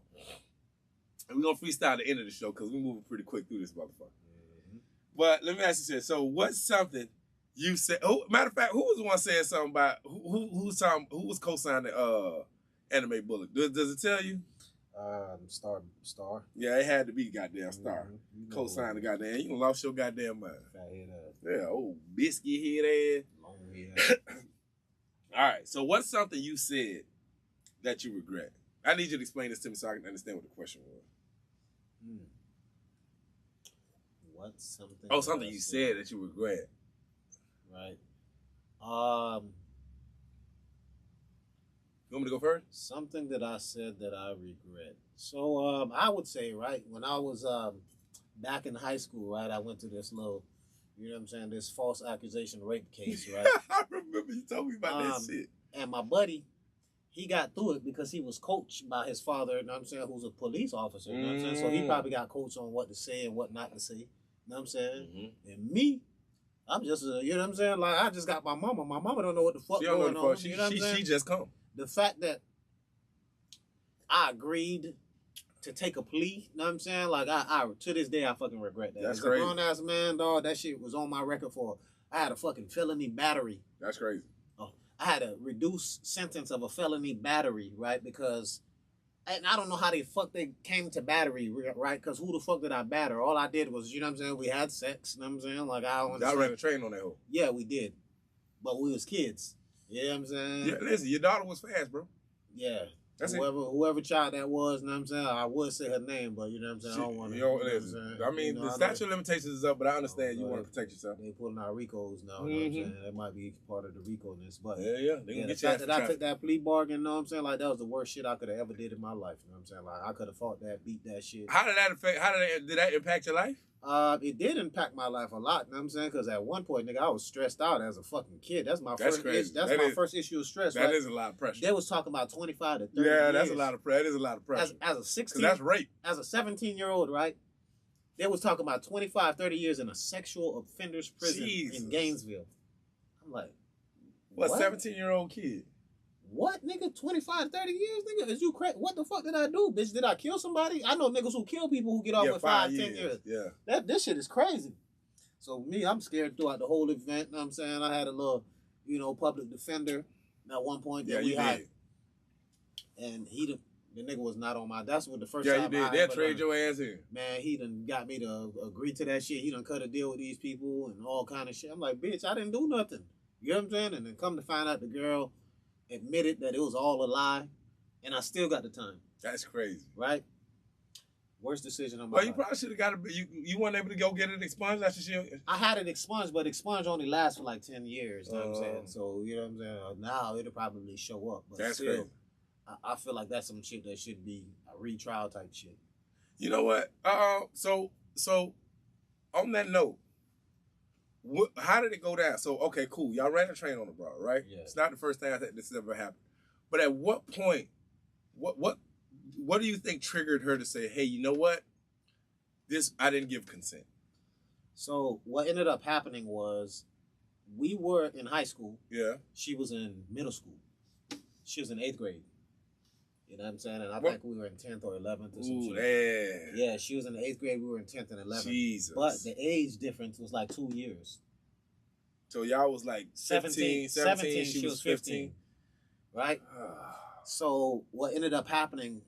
And we're going to freestyle the end of the show because we're moving pretty quick through this motherfucker. Mm-hmm. But let me ask you this. So what's something you said? Matter of fact, who was the one saying something about, who was co-signing Anime Bullet? Does it tell you? Star. Yeah, it had to be goddamn Star. Mm-hmm. Co-sign the goddamn. You done lost your goddamn mind. Fat head ass. Yeah, old biscuit head ass. Long head. All right, so what's something you said that you regret? I need you to explain this to me so I can understand what the question was. What's something? Oh, something you said that you regret. Right. You want me to go first? Something that I said that I regret. So I would say, right, when I was back in high school, right, I went to this little, you know what I'm saying, this false accusation rape case, right? I remember you told me about that shit. And my buddy, he got through it because he was coached by his father, you know what I'm saying, who's a police officer, you know what I'm saying? So he probably got coached on what to say and what not to say, you know what I'm saying? Mm-hmm. And me, I'm just, you know what I'm saying? Like, I just got my mama. My mama don't know what the fuck going on. You know what I'm saying? She just come. The fact that I agreed to take a plea, you know what I'm saying? Like, I to this day, I fucking regret that. That's crazy. As a grown-ass man, dog, that shit was on my record for, I had a fucking felony battery. That's crazy. I had a reduced sentence of a felony battery, right? Because, and I don't know how the fuck they came to battery, right? Because who the fuck did I batter? All I did was, you know what I'm saying? We had sex, you know what I'm saying? Like, I don't Y'all ran a train on that hoe. Yeah, we did. But we was kids. You know what I'm saying? Yeah, listen, your daughter was fast, bro. Yeah. That's whoever child that was, you know what I'm saying? I would say her name, but you know what I'm saying? I don't want to. You know, I mean, the statute of limitations is up, but I understand you want to protect yourself. They pulling out RICOs now, you know what I'm saying? That might be part of the RICO-ness, but the fact that I took that plea bargain, you know what I'm saying? Like, that was the worst shit I could have ever did in my life, you know what I'm saying? Like, I could have fought that, beat that shit. Did that impact your life? It did impact my life a lot, you know what I'm saying? Because at one point, nigga, I was stressed out as a fucking kid. That's my first issue of stress. That is a lot of pressure. They was talking about 25 to 30 years. Yeah, that's a lot of pressure. That is a lot of pressure. As a 16, that's rape. As a 17-year-old, right? They was talking about 25, 30 years in a sexual offender's prison in Gainesville. I'm like, what? 17-year-old kid? What, nigga? 25, 30 years, nigga? Is you crazy? What the fuck did I do, bitch? Did I kill somebody? I know niggas who kill people who get off with 5, 10 years. Yeah. This shit is crazy. So me, I'm scared throughout the whole event. You know what I'm saying? I had a little, public defender at one point that we had. And the nigga was not on my, that's what the first time you did. They'll trade your ass in. Man, he done got me to agree to that shit. He done cut a deal with these people and all kind of shit. I'm like, bitch, I didn't do nothing. You know what I'm saying? And then come to find out the girl admitted that it was all a lie, and I still got the time. That's crazy. Right? Worst decision of my life. life. You probably should have got it. You weren't able to go get it expunged after she... I had it expunged, but expunged only lasts for like 10 years. You know what I'm saying? So, you know what I'm saying? Now it'll probably show up. But that's still, crazy. I feel like that's some shit that should be a retrial type shit. You know what? So on that note, how did it go down? So, okay, cool. Y'all ran a train on the broad, right? Yeah. It's not the first time that this has ever happened. But at what point, what do you think triggered her to say, hey, you know what? I didn't give consent. So what ended up happening was we were in high school. Yeah. She was in middle school. She was in 8th grade. You know what I'm saying? And I What? think we were in 10th or 11th or some Ooh, shit. Yeah, she was in the 8th grade. We were in 10th and 11th. Jesus. But the age difference was like 2 years. So y'all was like 17, 17 she was 15. Right? So what ended up happening,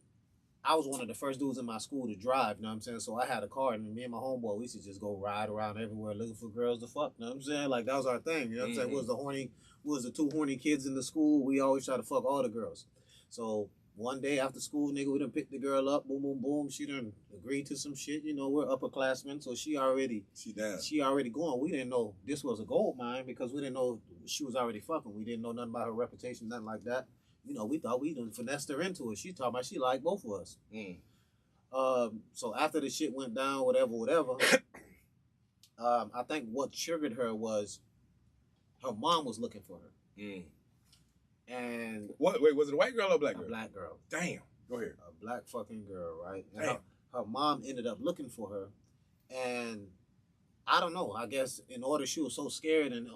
I was one of the first dudes in my school to drive, you know what I'm saying? So I had a car, and me and my homeboy, we used to just go ride around everywhere looking for girls to fuck, you know what I'm saying? Like, that was our thing, you know what I'm saying? We was the 2 horny kids in the school. We always try to fuck all the girls. So one day after school, nigga, we done picked the girl up, boom, boom, boom. She done agreed to some shit, you know, we're upperclassmen, so she already going. We didn't know this was a gold mine because we didn't know she was already fucking. We didn't know nothing about her reputation, nothing like that. You know, we thought we done finessed her into it. She talking about she liked both of us. So after the shit went down, whatever, I think what triggered her was her mom was looking for her. And wait, was it a white girl or a black girl? A black girl. Damn. Go ahead. A black fucking girl, right? And Damn. her mom ended up looking for her, and I don't know. I guess in order, she was so scared, and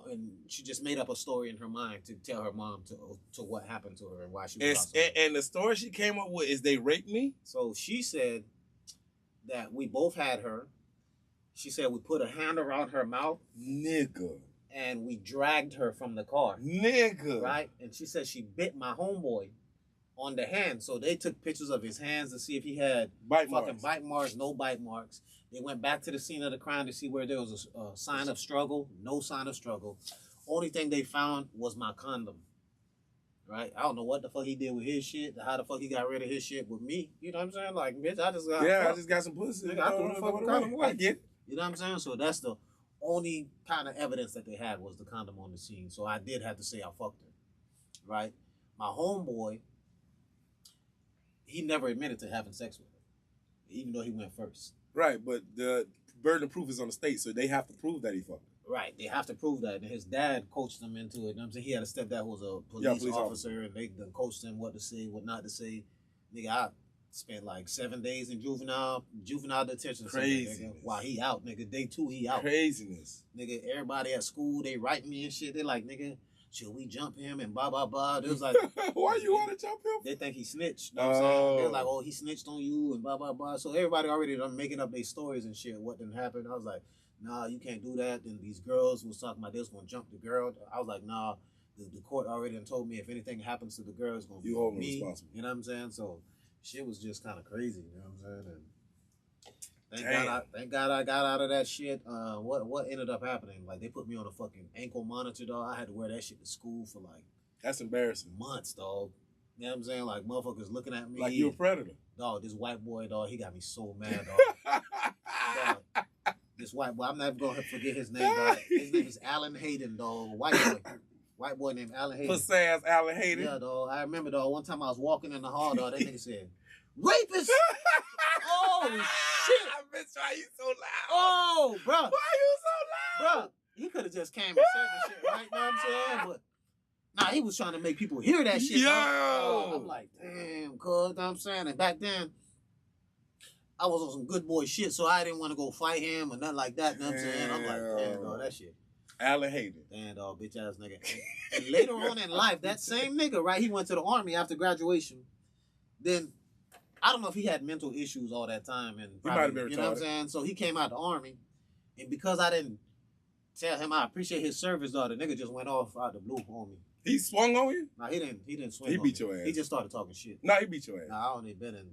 she just made up a story in her mind to tell her mom to what happened to her and why she was. And the story she came up with is they raped me. So she said that we both had her. She said we put a hand around her mouth, nigga, and we dragged her from the car, nigga. Right? And she said she bit my homeboy on the hand. So they took pictures of his hands to see if he had bite marks, no bite marks. They went back to the scene of the crime to see where there was a sign of struggle. No sign of struggle. Only thing they found was my condom. Right? I don't know what the fuck he did with his shit. How the fuck he got rid of his shit with me. You know what I'm saying? Like, bitch, I just got some pussy. Nigga, I threw the fucking condom away. I get it. You know what I'm saying? So that's the only kind of evidence that they had was the condom on the scene. So I did have to say I fucked her. Right? My homeboy, he never admitted to having sex with her. Even though he went first. Right, but the burden of proof is on the state, so they have to prove that he fucked her. Right, they have to prove that. And his dad coached him into it. You know what I'm saying? He had a stepdad who was a police officer, and they done coached him what to say, what not to say. Nigga, I spent like 7 days in juvenile detention. Crazy. Nigga, while he out, nigga. Day 2, he out. Craziness. Nigga, everybody at school, they write me and shit. They like, nigga, should we jump him and blah, blah, blah. They was like, why you want to jump him? They think he snitched. You know what I'm saying? They was like, oh, he snitched on you and blah, blah, blah. So everybody already done making up their stories and shit. What didn't happen? I was like, nah, you can't do that. Then these girls was talking about they was going to jump the girl. I was like, nah, the court already done told me if anything happens to the girl, it's going to be hold me. Responsible. You know what I'm saying? So shit was just kind of crazy. You know what I'm saying? And Thank God I got out of that shit. What ended up happening? Like, they put me on a fucking ankle monitor, dog. I had to wear that shit to school for like that's embarrassing. Months, dog. You know what I'm saying? Like, motherfuckers looking at me like you a predator. Dog, this white boy, dog, he got me so mad, dog. This white boy, I'm never gonna forget his name, dog. His name is Alan Hayden, dog. White boy named Alan Hayden. Pussy ass Alan Hayden. Yeah, dog. I remember, dog, one time I was walking in the hall, dog, that nigga said, rapist! Oh, shit! Bitch, why you so loud? Oh, bro. Why you so loud? Bro, he could have just came and said the shit, right? You know what I'm saying? But, nah, he was trying to make people hear that shit. Yo! I'm like, damn, cuz, you know what I'm saying? And back then, I was on some good boy shit, so I didn't want to go fight him or nothing like that, you know what I'm saying? I'm like, damn, dog, that shit. Alan Hayden. Damn, dog, bitch ass nigga. And later on in life, that same nigga, right, he went to the army after graduation. Then, I don't know if he had mental issues all that time. And probably, he might have been retarded. You know what I'm saying? So he came out of the army, and because I didn't tell him I appreciate his service, dog, the nigga just went off out the blue on me. He swung on you? Nah, he didn't swing He on beat me. your ass. He just started talking shit. Nah, he beat your ass. Nah, I only been in...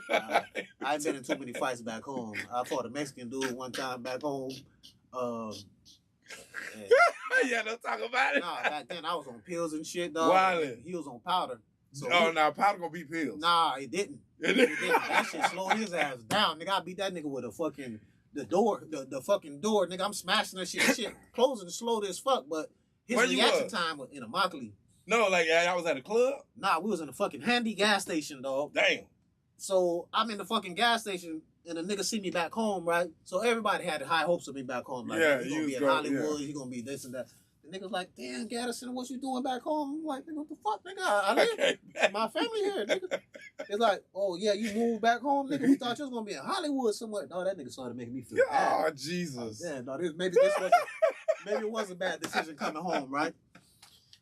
I ain't been in too many fights back home. I fought a Mexican dude one time back home. Yeah, don't talk about it. Nah, back then I was on pills and shit, dog. Wildin'. He was on powder. So powder gonna beat pills. Nah, it didn't. That shit slowed his ass down. Nigga, I beat that nigga with a fucking... The fucking door, nigga, I'm smashing that shit closing slow as fuck, but his reaction time was in a Immokalee. No, like I was at a club? Nah, we was in a fucking handy gas station, dog. Damn. So I'm in the fucking gas station, and the nigga see me back home, right? So everybody had high hopes of me back home. Like, yeah, he's gonna be in Hollywood, he's gonna be this and that. The Niggas like, damn, Gaddison, what you doing back home? I'm like, nigga, what the fuck, nigga? I live. My family here, nigga. It's like, oh, yeah, you moved back home, nigga? We thought you was going to be in Hollywood somewhere. No, that nigga started making me feel bad. Oh, Jesus. Yeah, no, maybe it was a bad decision coming home, right?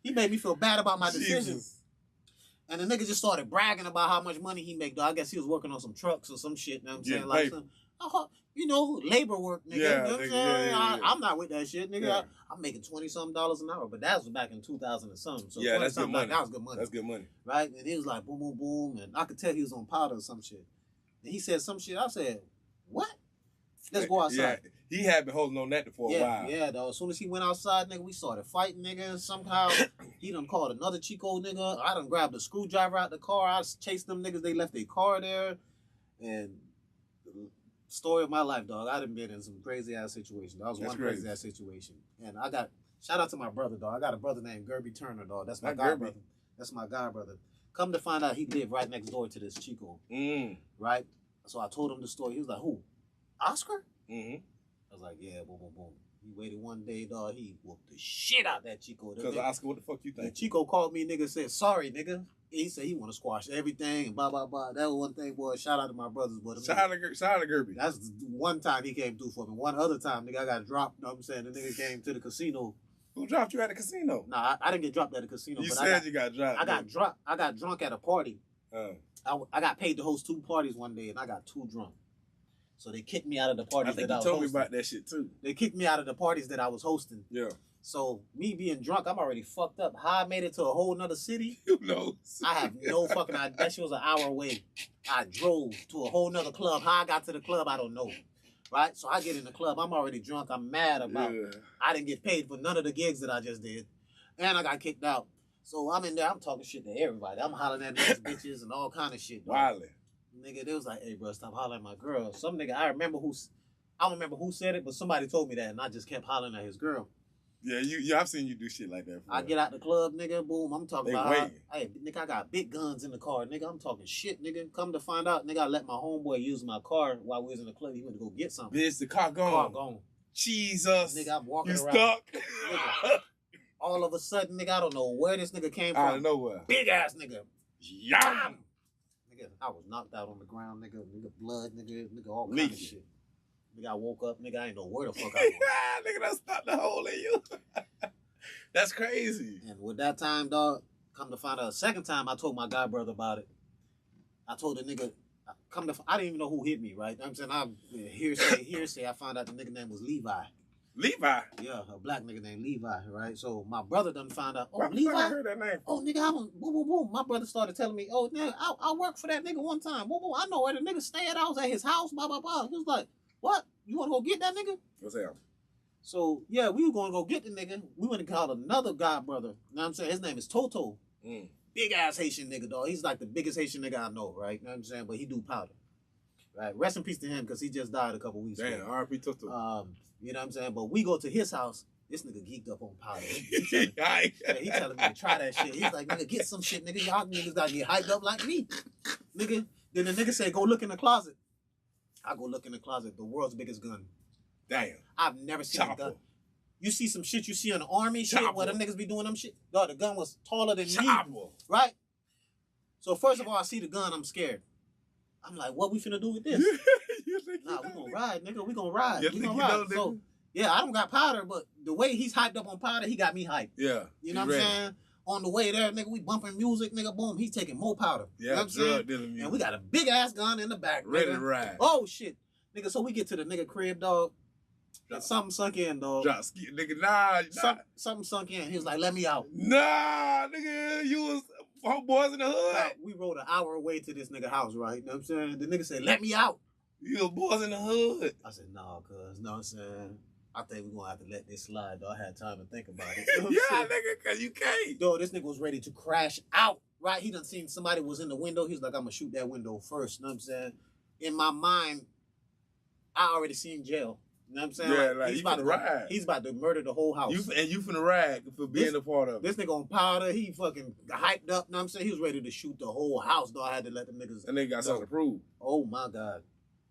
He made me feel bad about my decision. And the nigga just started bragging about how much money he make, though. I guess he was working on some trucks or some shit, you know what I'm saying? Like some, labor work, nigga. Yeah, you know what I'm nigga, saying? yeah. I'm not with that shit, nigga. Yeah. I'm making $20-something an hour, but that was back in 2000 and something. So yeah, that's good money. That was good money. That's good money. Right? And he was like, boom, boom, boom. And I could tell he was on powder or some shit. And he said some shit. I said, what? Let's go outside. Yeah, he had been holding on that for a while. Yeah, though. As soon as he went outside, nigga, we started fighting, nigga. Somehow, he done called another Chico, nigga. I done grabbed a screwdriver out the car. I chased them niggas. They left their car there. And story of my life, dog. I done been in some crazy-ass situations. That was one crazy-ass situation. And I got, shout out to my brother, dog. I got a brother named Gerby Turner, dog. That's my god brother. That's my god brother. Come to find out, he lived right next door to this Chico. Right? So I told him the story. He was like, who? Oscar? I was like, yeah, boom, boom, boom. He waited one day, dog. He whooped the shit out that Chico. Because Oscar, what the fuck you think? And Chico called me, nigga, said, sorry, nigga. He said he want to squash everything and blah, blah, blah. That was one thing, boy. Shout out to my brothers. But shout out to Gerby. That's one time he came through for me. One other time, nigga, I got dropped. You know what I'm saying? The nigga came to the casino. Who dropped you at the casino? Nah, I didn't get dropped at the casino. You said you got dropped. I got drunk at a party. I got paid to host 2 parties one day, and I got too drunk. So they kicked me out of the parties that I was hosting. You told me about that shit, too. They kicked me out of the parties that I was hosting. Yeah. So me being drunk, I'm already fucked up. How I made it to a whole nother city? Who knows? I have no fucking idea. That shit was an hour away. I drove to a whole nother club. How I got to the club, I don't know. Right? So I get in the club. I'm already drunk. I'm mad about I didn't get paid for none of the gigs that I just did. And I got kicked out. So I'm in there. I'm talking shit to everybody. I'm hollering at these bitches and all kind of shit. Wildly. Nigga, they was like, hey, bro, stop hollering at my girl. Some nigga, I don't remember who said it, but somebody told me that, and I just kept hollering at his girl. Yeah, I've seen you do shit like that. I get out the club, nigga, boom, I'm talking about, hey, nigga, I got big guns in the car, nigga, I'm talking shit, nigga. Come to find out, nigga, I let my homeboy use my car while we was in the club. He went to go get something. Bitch, the car gone. Car gone. Jesus. Nigga, I'm walking you around. Stuck. Nigga, all of a sudden, nigga, I don't know where this nigga came from. Out of nowhere. Big ass nigga. Yum. Nigga, I was knocked out on the ground, nigga, blood, nigga, all kind of shit. Nigga, I woke up, nigga, I ain't know where the fuck I was. Nigga, that stopped the hole in you. That's crazy. And with that time, dog, come to find out, a second time, I told my god brother about it. I told the nigga, I didn't even know who hit me, right? I'm saying, hearsay, I found out the nigga name was Levi. Levi? Yeah, a black nigga named Levi, right? So my brother done found out, oh, Levi? I heard that name. Oh, nigga, I was, boom, boom, boom. My brother started telling me, oh, nigga, I worked for that nigga one time. Boom, boom, I know where the nigga stayed. I was at his house, blah, blah, blah. He was like, what? You want to go get that nigga? What's that? So, yeah, we were going to go get the nigga. We went and called another god brother. You know what I'm saying? His name is Toto. Big ass Haitian nigga, dog. He's like the biggest Haitian nigga I know, right? You know what I'm saying? But he do powder. Right? Rest in peace to him, because he just died a couple weeks ago. Damn, R.I.P. Toto. You know what I'm saying? But we go to his house. This nigga geeked up on powder. He telling me to try that shit. He's like, nigga, get some shit, nigga. Y'all niggas gotta get hyped up like me. Nigga. Then the nigga say, go look in the closet. I go look in the closet. The world's biggest gun. Damn. I've never seen a gun. You see some shit you see in the army shit where them niggas be doing them shit? Dog, the gun was taller than me. Right? So first of all, I see the gun, I'm scared. I'm like, what we finna do with this? Nah, we gonna ride, nigga. We gonna ride. We gonna ride. So, yeah, I don't got powder, but the way he's hyped up on powder, he got me hyped. Yeah. You know what I'm saying? On the way there, nigga, we bumping music, nigga, boom, he's taking more powder. Yeah, you know what I'm saying? And we got a big ass gun in the back. Ready to ride. Oh, shit. Nigga, so we get to the nigga crib, dog. And something sunk in, dog. Nigga, nah. Something sunk in. He was like, let me out. Nah, nigga, you was homeboys in the hood. Nah, we rode an hour away to this nigga house, right? You know what I'm saying? The nigga said, let me out. You was boys in the hood. I said, nah, cuz, know what I'm saying? I think we're gonna have to let this slide, though. I had time to think about it. You know yeah, nigga, cause you can't. Dog, this nigga was ready to crash out, right? He done seen somebody was in the window. He's like, I'm gonna shoot that window first. You know what I'm saying? In my mind, I already seen jail. You know what I'm saying? Yeah, like he's about to ride. He's about to murder the whole house. You finna ride for being a part of it. This nigga on powder, he fucking hyped up. You know what I'm saying? He was ready to shoot the whole house, though. I had to let the niggas. And they got something to prove. Oh my God.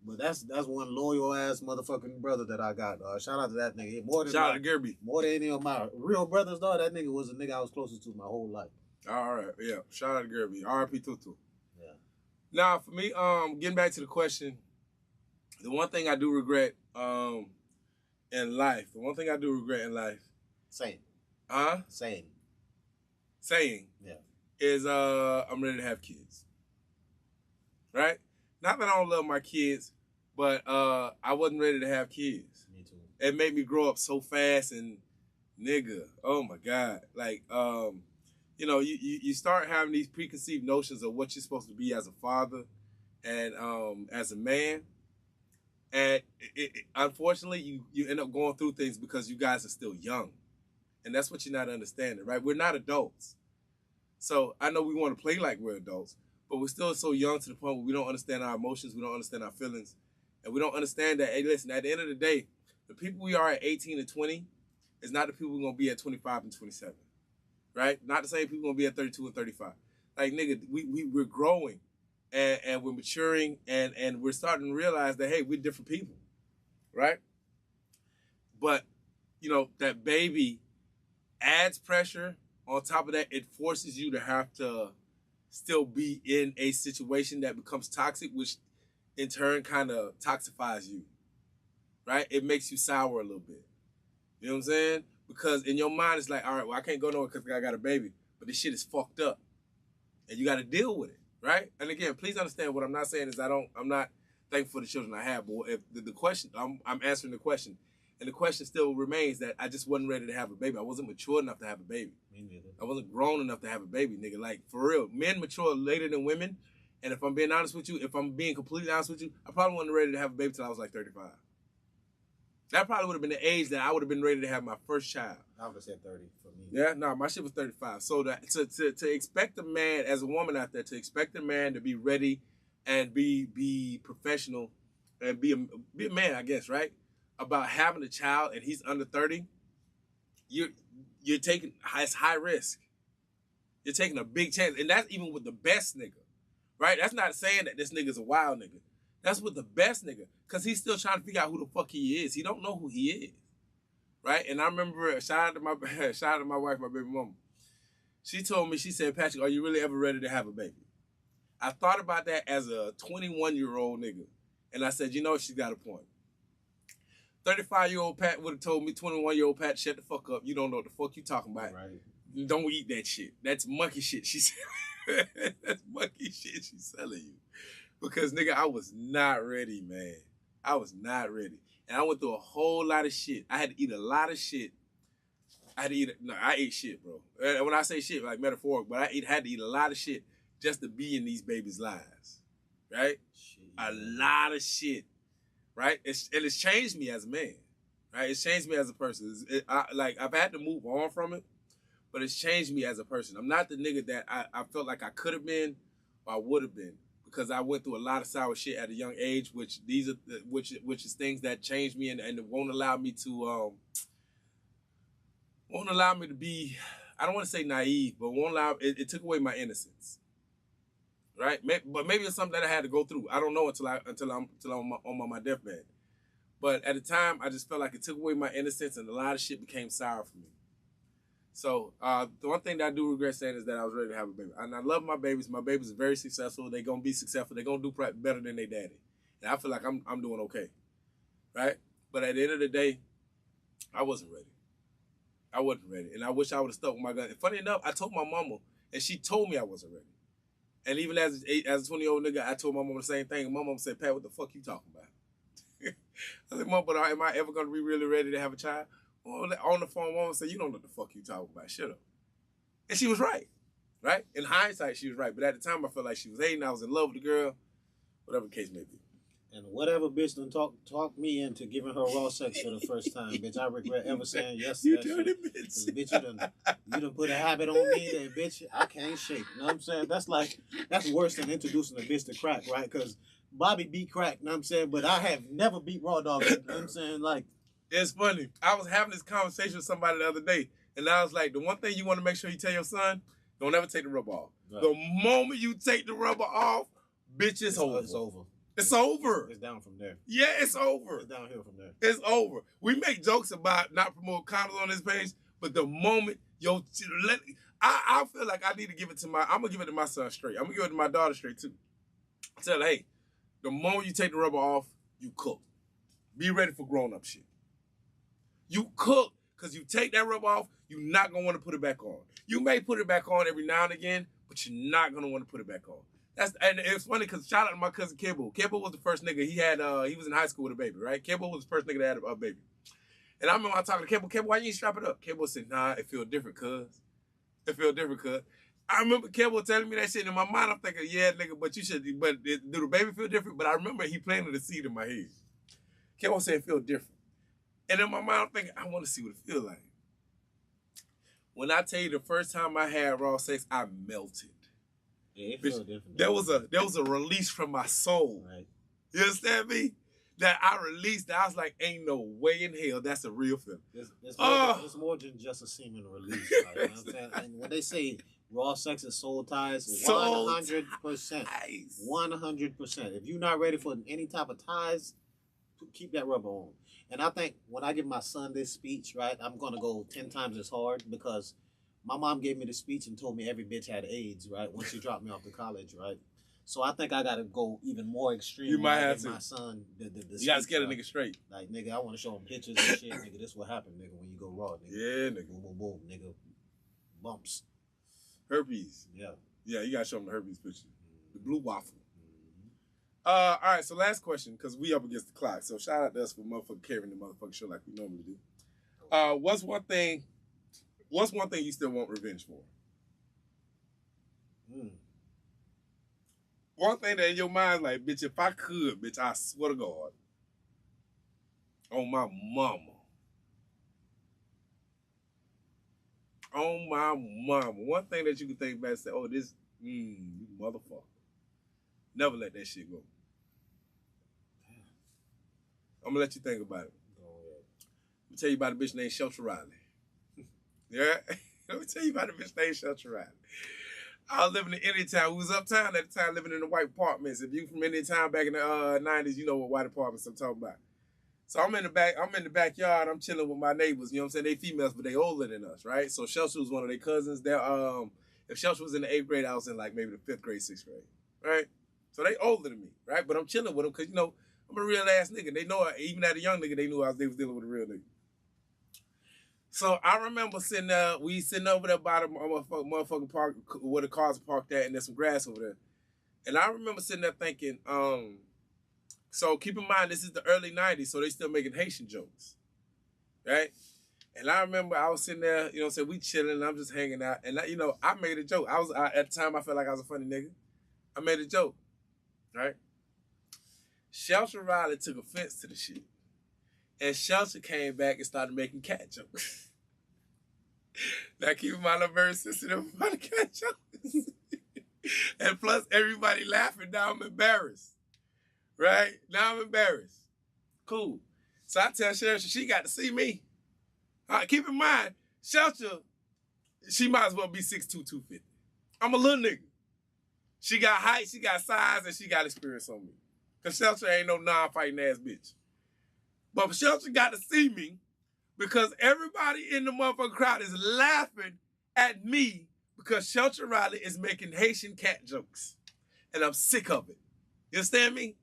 But that's one loyal ass motherfucking brother that I got. Shout out to that nigga. Shout out to Gerby. More than any of my real brothers, though. That nigga was a nigga I was closest to my whole life. All right, yeah. Shout out to Gerby. R.I.P. Tutu. Yeah. Now, for me, getting back to the question, the one thing I do regret in life, Same. Saying, Yeah. is I'm ready to have kids. Right? Not that I don't love my kids, but I wasn't ready to have kids. Me too. It made me grow up so fast and nigga, oh my God. Like, you know, you start having these preconceived notions of what you're supposed to be as a father and as a man. And unfortunately, you end up going through things because you guys are still young. And that's what you're not understanding, right? We're not adults. So I know we want to play like we're adults, but we're still so young to the point where we don't understand our emotions, we don't understand our feelings, and we don't understand that, hey, listen, at the end of the day, the people we are at 18 and 20 is not the people we're going to be at 25 and 27, right? Not the same people we're going to be at 32 and 35. Like, nigga, we're growing, and we're maturing, and we're starting to realize that, hey, we're different people, right? But, you know, that baby adds pressure. On top of that, it forces you to have to still be in a situation that becomes toxic, which in turn kind of toxifies you, right? It makes you sour a little bit. You know what I'm saying? Because in your mind, it's like, all right, well, I can't go nowhere because I got a baby, but this shit is fucked up, and you got to deal with it, right? And again, please understand what I'm not saying is I'm not thankful for the children I have, but if the question, I'm answering the question. And the question still remains that I just wasn't ready to have a baby. I wasn't mature enough to have a baby. Me neither. I wasn't grown enough to have a baby, nigga. Like, for real. Men mature later than women. And if I'm being honest with you, if I'm being completely honest with you, I probably wasn't ready to have a baby till I was like 35. That probably would have been the age that I would have been ready to have my first child. I would have said 30 for me. Yeah, no, my shit was 35. So to expect a man, as a woman out there, to expect a man to be ready and be professional and be a man, I guess, right? About having a child and he's under 30, you're taking, it's high risk. You're taking a big chance. And that's even with the best nigga, right? That's not saying that this nigga's a wild nigga. That's with the best nigga. Because he's still trying to figure out who the fuck he is. He don't know who he is, right? And I remember, shout out to my wife, my baby mama. She told me, she said, Patrick, are you really ever ready to have a baby? I thought about that as a 21-year-old nigga. And I said, you know, she's got a point. 35-year-old Pat would have told me, 21-year-old Pat, shut the fuck up. You don't know what the fuck you talking about. Right. Don't eat that shit. That's monkey shit she's selling. That's monkey shit she's selling you. Because, nigga, I was not ready, man. I was not ready. And I went through a whole lot of shit. I had to eat a lot of shit. I ate shit, bro. And when I say shit, like metaphoric, but I had to eat a lot of shit just to be in these babies' lives. Right? Shit. A lot of shit. Right? It's changed me as a man. Right? It's changed me as a person. I've had to move on from it, but it's changed me as a person. I'm not the nigga that I felt like I could have been or I would have been, because I went through a lot of sour shit at a young age, which is things that changed me and won't allow me to be, I don't want to say naive, but won't allow it took away my innocence. Right? But maybe it's something that I had to go through. I don't know until I'm on my deathbed. But at the time, I just felt like it took away my innocence, and a lot of shit became sour for me. So the one thing that I do regret saying is that I was ready to have a baby. And I love my babies. My babies are very successful. They're gonna be successful. They're gonna do better than their daddy. And I feel like I'm doing okay. Right? But at the end of the day, I wasn't ready. I wasn't ready. And I wish I would have stuck with my gun. And funny enough, I told my mama, and she told me I wasn't ready. And even as a 20-year-old nigga, I told my mama the same thing. And my mama said, Pat, what the fuck you talking about? I said, Mom, but am I ever going to be really ready to have a child? Well, on the phone, mama said, you don't know what the fuck you talking about. Shut up. And she was right. Right? In hindsight, she was right. But at the time, I felt like she was hating. I was in love with the girl. Whatever the case may be. And whatever bitch done talk me into giving her raw sex for the first time, bitch, I regret ever saying yes to that shit. Bitch, you done put a habit on me that, bitch, I can't shake. You know what I'm saying? That's worse than introducing a bitch to crack, right? Because Bobby beat crack, you know what I'm saying? But I have never beat raw dog, you know what I'm saying? Like, it's funny. I was having this conversation with somebody the other day, and I was like, the one thing you want to make sure you tell your son, don't ever take the rubber off. Right. The moment you take the rubber off, bitch, it's over. It's over. It's over. It's down from there. Yeah, it's over. It's downhill from there. It's over. We make jokes about not promoting condoms on this page, but the moment I feel like I need to give it to I'm gonna give it to my son straight. I'm gonna give it to my daughter straight too. Tell her, hey, the moment you take the rubber off, you cook. Be ready for grown-up shit. You cook, because you take that rubber off, you're not going to want to put it back on. You may put it back on every now and again, but you're not going to want to put it back on. And it's funny because shout out to my cousin Kibble. Kibble was the first nigga. He was in high school with a baby, right? Kibble was the first nigga that had a baby. And I remember I talking to Kibble, why you ain't strap it up? Kibble said, nah, it feel different, cuz. It feel different, cuz. I remember Kibble telling me that shit in my mind. I'm thinking, yeah, nigga, but do the baby feel different? But I remember he planted a seed in my head. Kibble said it feel different. And in my mind, I'm thinking, I want to see what it feel like. When I tell you the first time I had raw sex, I melted. Yeah, it felt different. There was a release from my soul. Right. You understand me? That I released. That I was like, ain't no way in hell that's a real feeling. It's more than just a semen release. Like, you know what I'm saying? And when they say raw sex is soul ties, 100%. 100%. If you're not ready for any type of ties, keep that rubber on. And I think when I give my son this speech, right, I'm going to go 10 times as hard because my mom gave me the speech and told me every bitch had AIDS, right, once she dropped me off to college, right? So I think I got to go even more extreme. You might have to. My son, you got to scare the nigga straight. Like, nigga, I want to show him pictures and shit. Nigga, this what happened, nigga, when you go raw, nigga. Yeah, nigga. Boom, boom, boom, nigga. Bumps. Herpes. Yeah. Yeah, you got to show him the herpes picture. The blue waffle. All right, so last question, because we up against the clock. So shout out to us for motherfucking carrying the motherfucking show like we normally do. What's one thing you still want revenge for? One thing that in your mind, like, bitch, if I could, bitch, I swear to God, on my mama. On my mama. One thing that you can think back and say, oh, this, you motherfucker. Never let that shit go. I'm gonna let you think about it. Let me tell you about a bitch named Shelter Riley. Yeah? Let me tell you about a bitch named Shelter Riley. I was living in Anytown. We was uptown at the time, living in the white apartments. If you from Anytown back in the 90s, you know what white apartments I'm talking about. So I'm in the backyard, I'm chilling with my neighbors, you know what I'm saying? They females, but they older than us, right? So Shelter was one of their cousins. If Shelter was in the 8th grade, I was in like maybe the 5th grade, 6th grade, right? So they older than me, right? But I'm chilling with them because, you know, I'm a real ass nigga. They know, even as a young nigga, they knew they was dealing with a real nigga. So I remember we sitting over there by the motherfucking park where the cars are parked at, and there's some grass over there. And I remember sitting there thinking, so keep in mind, this is the early 90s, so they still making Haitian jokes, right? And I remember I was sitting there, you know what I'm saying, we chilling, and I'm just hanging out. And, I made a joke. At the time, I felt like I was a funny nigga. I made a joke. Right? Shelter Riley took offense to the shit. And Shelter came back and started making cat jokes. Now keep in mind, I'm very sensitive about the cat jokes. And plus, everybody laughing. Now I'm embarrassed. Right? Now I'm embarrassed. Cool. So I tell Shelter she got to see me. Keep in mind, Shelter, she might as well be 6'2", 250. I'm a little nigga. She got height, she got size, and she got experience on me. Because Shelter ain't no non-fighting ass bitch. But Shelter got to see me because everybody in the motherfucking crowd is laughing at me because Shelter Riley is making Haitian cat jokes. And I'm sick of it. You understand me?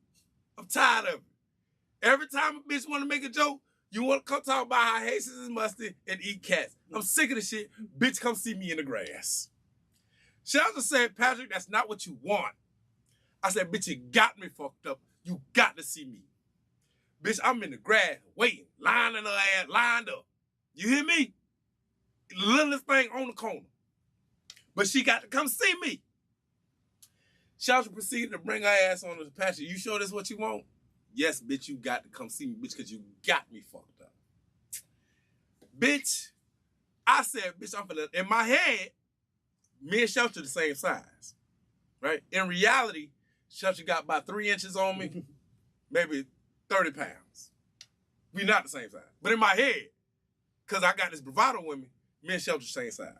I'm tired of it. Every time a bitch want to make a joke, you want to come talk about how Haitians is musty and eat cats. I'm sick of the shit. Bitch, come see me in the grass. Shelter said, Patrick, that's not what you want. I said, bitch, you got me fucked up. You got to see me. Bitch, I'm in the grass, waiting, lining her ass, lined up. You hear me? The littlest thing on the corner. But she got to come see me. Shelter proceeded to bring her ass on to Patrick. You sure this what you want? Yes, bitch, you got to come see me, bitch, because you got me fucked up. Bitch, I said, bitch, I'm finna, in my head, me and Shelter the same size, right? In reality, Shelter got about 3 inches on me, maybe 30 pounds. We not the same size. But in my head, because I got this bravado with me and Shelter the same size.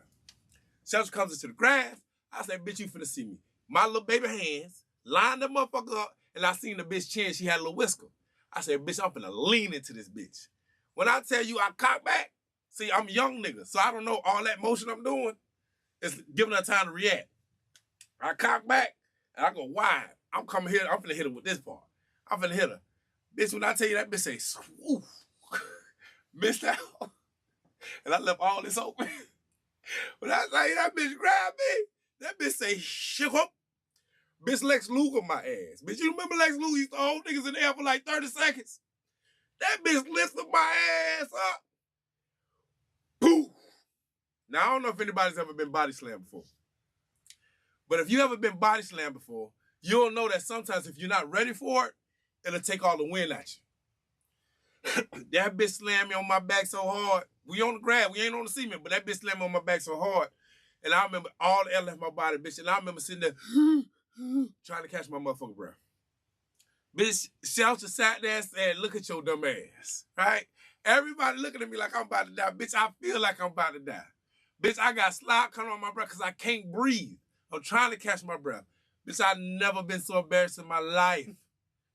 Shelter comes into the grass. I say, bitch, you finna see me. My little baby hands, line the motherfucker up, and I seen the bitch chin, she had a little whisker. I said, bitch, I'm finna lean into this bitch. When I tell you I cock back, see, I'm a young nigga, so I don't know all that motion I'm doing. It's giving her time to react. I cock back, and I go wide. I'm coming here, I'm finna hit her with this part. I'm finna hit her. Bitch, when I tell you that bitch say, swoof, missed out. And I left all this open. When I say that bitch grabbed me, that bitch say, shook up. Bitch Lex Luger my ass. Bitch, you remember Lex Luger used to hold niggas in the air for like 30 seconds? That bitch lifted my ass up. Poof. Now, I don't know if anybody's ever been body slammed before. But if you ever been body slammed before, you'll know that sometimes if you're not ready for it, it'll take all the wind at you. That bitch slammed me on my back so hard. We on the ground, we ain't on the cement, but that bitch slammed me on my back so hard. And I remember all the air left my body, bitch. And I remember sitting there trying to catch my motherfucking breath. Bitch, Shelter sat there and said, look at your dumb ass, right? Everybody looking at me like I'm about to die. Bitch, I feel like I'm about to die. Bitch, I got slide coming on my breath because I can't breathe. I'm trying to catch my breath. Bitch, I've never been so embarrassed in my life.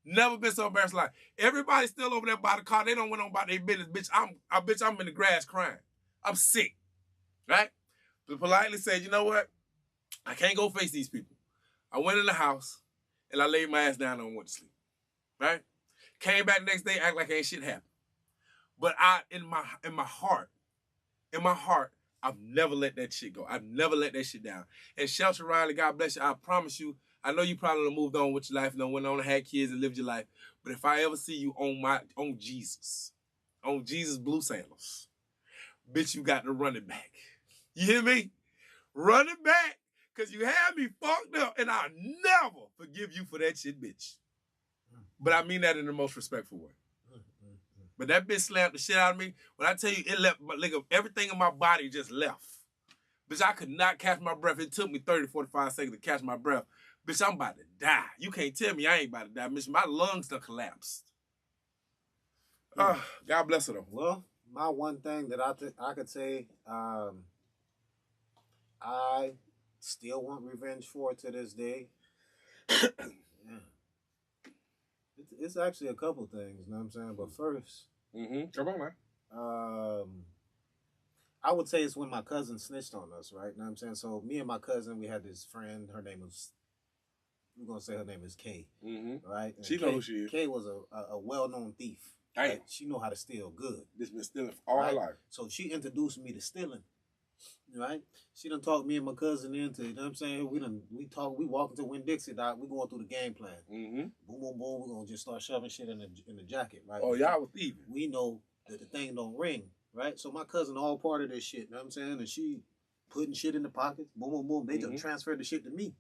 Never been so embarrassed in my life. Everybody's still over there by the car. They don't went on about their business. Bitch, I'm in the grass crying. I'm sick, right? But politely said, you know what? I can't go face these people. I went in the house and I laid my ass down and went to sleep, right? Came back the next day, act like ain't shit happened. But in my heart, I've never let that shit go. I've never let that shit down. And Shelter Riley, God bless you, I promise you, I know you probably done moved on with your life and done went on and had kids and lived your life. But if I ever see you on Jesus blue sandals, bitch, you got to run it back. You hear me? Run it back. Because you had me fucked up and I'll never forgive you for that shit, bitch. But I mean that in the most respectful way. But that bitch slammed the shit out of me. When I tell you, it left, like, everything in my body just left. Bitch, I could not catch my breath. It took me 30, 45 seconds to catch my breath. Bitch, I'm about to die. You can't tell me I ain't about to die. Bitch, my lungs done collapsed. God bless her, though. Well, my one thing that I could say, I still want revenge for it to this day. Yeah. It's actually a couple things, you know what I'm saying? But first, come on, man. I would say it's when my cousin snitched on us, right? You know what I'm saying? So me and my cousin, we had this friend. Her name was, we're gonna say her name is Kay, right? And She know who she is. Kay was a well-known thief. Right? She know how to steal good. This been stealing all her life. So she introduced me to stealing. Right? She done talked me and my cousin into, you know what I'm saying? We walk into Winn-Dixie, Doc. We going through the game plan. Boom, boom, boom. We're gonna just start shoving shit in the jacket, right? Oh, y'all was thieving. We know that the thing don't ring, right? So my cousin all part of this shit, you know what I'm saying? And she putting shit in the pockets, boom, boom, boom. They just transferred the shit to me.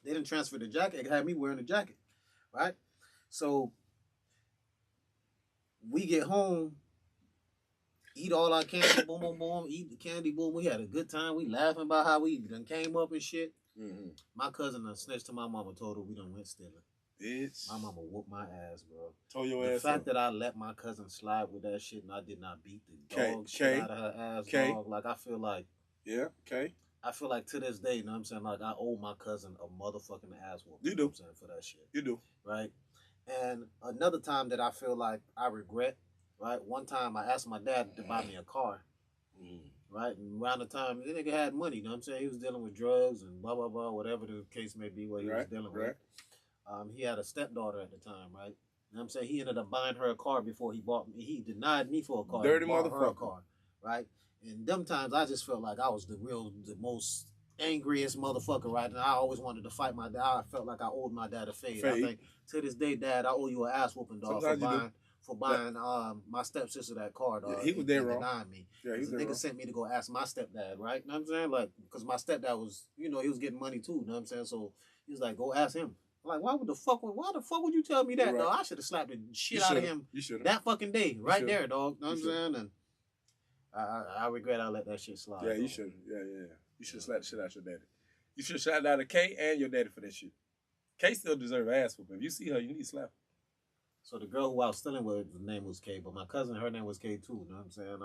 They didn't transfer the jacket, it had me wearing the jacket, right? So we get home, eat all our candy, boom, boom, boom, eat the candy, boom. We had a good time. We laughing about how we done came up and shit. My cousin done snitched to my mama, told her we done went stealing. Bitch. My mama whooped my ass, bro. Told your ass. The fact up. that I let my cousin slide with that shit and I did not beat the dog shit out of her ass, dog. Like, I feel like... Yeah, okay. I feel like to this day, you know what I'm saying? Like, I owe my cousin a motherfucking ass whooping. You do. You know what I'm saying? For that shit. You do. Right? And another time that I feel like I regret, right? One time I asked my dad to buy me a car, right? And around the time, the nigga had money, you know what I'm saying? He was dealing with drugs and blah, blah, blah, whatever the case may be, what he was dealing with. He had a stepdaughter at the time, right? You know what I'm saying? He ended up buying her a car before he bought me. He denied me for a car. Dirty motherfucker. Her a car, right? And them times I just felt like I was the most angriest motherfucker, right? And I always wanted to fight my dad. I felt like I owed my dad a favor. I think to this day, Dad, I owe you an ass whooping, dog, for buying my stepsister that car, dog. Yeah, he was there wrong. Denying me. Yeah, he was there nigga wrong. sent me to go ask my stepdad, right? You know what I'm saying? Like, because my stepdad was, you know, he was getting money too, you know what I'm saying? So he was like, go ask him. I'm like, why the fuck would you tell me that, dog? I should have slapped the shit out of him that fucking day, right there, dog. You know what I'm saying? And I regret I let that shit slide. Yeah, you should. Yeah. You should slap the shit out your daddy. You should slap out of Kay and your daddy for that shit. Kay still deserve ass whooping. If you see her, you need to slap her. So the girl who I was stealing with, the name was Kay, but my cousin, her name was Kay too. You know what I'm saying?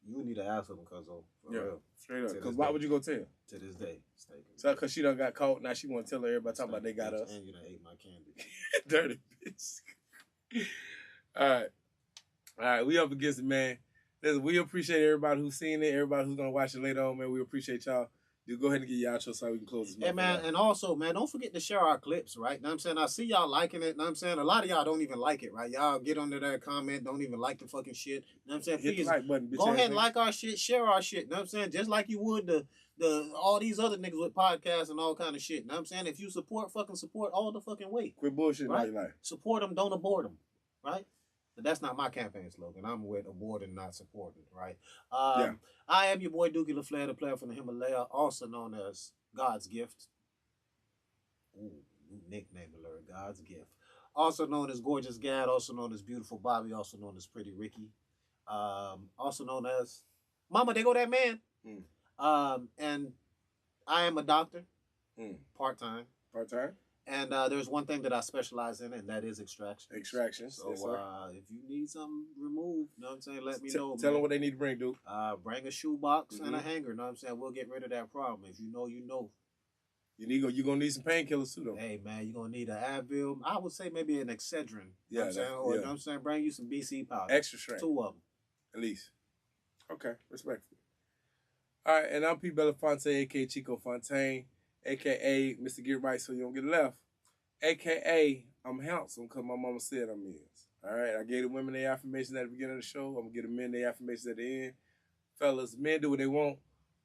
You need to ask them, cuz for Yeah, real. straight up. To Because this why day. would you go tell? To this day, So, because she done got caught, now she want to tell everybody talking about they got us. And you done ate my candy. Dirty bitch. All right. All right, we up against it, man. Listen, we appreciate everybody who's seen it, everybody who's going to watch it later on, man. We appreciate y'all. You go ahead and get your outro so we can close this. Hey, man, and also, man, don't forget to share our clips, right? Know what I'm saying? I see y'all liking it. Know what I'm saying? A lot of y'all don't even like it, right? Y'all get under there, comment, don't even like the fucking shit. Know what I'm saying? Hit Please, the like button, bitch. go ahead and like our shit, share our shit. Know what I'm saying? Just like you would the all these other niggas with podcasts and all kind of shit. Know what I'm saying? If you support, fucking support all the fucking way. Quit bullshit, right? in your life. Support them, don't abort them, right? But that's not my campaign slogan. I'm with aborting, not supporting, right? Yeah. I am your boy Dookie LaFleur, the player from the Himalaya, also known as God's Gift. Ooh, new nickname alert, God's Gift. Also known as Gorgeous Gad, also known as Beautiful Bobby, also known as Pretty Ricky. Also known as Mama, they go that man. And I am a doctor, part-time. Part-time? And there's one thing that I specialize in, and that is extraction. Extractions. So yes, sir. If you need something removed, you know what I'm saying, let me know. Tell them what they need to bring, dude. Bring a shoebox and a hanger, you know what I'm saying? We'll get rid of that problem. If you know, you know. You're going to need some painkillers, too, though. Hey, man, you're going to need an Advil. I would say maybe an Excedrin. You know what I'm saying? Or, yeah. you know what I'm saying? Bring you some BC powder. Extra strength. 2 of them. At least. Okay, respectfully. All right, and I'm P. Belafonte, a.k.a. Chico Fontaine, a.k.a. Mr. Get Right So You Don't Get Left, a.k.a. I'm handsome because my mama said I'm is. All right, I gave the women their affirmations at the beginning of the show. I'm going to give the men their affirmations at the end. Fellas, men do what they want.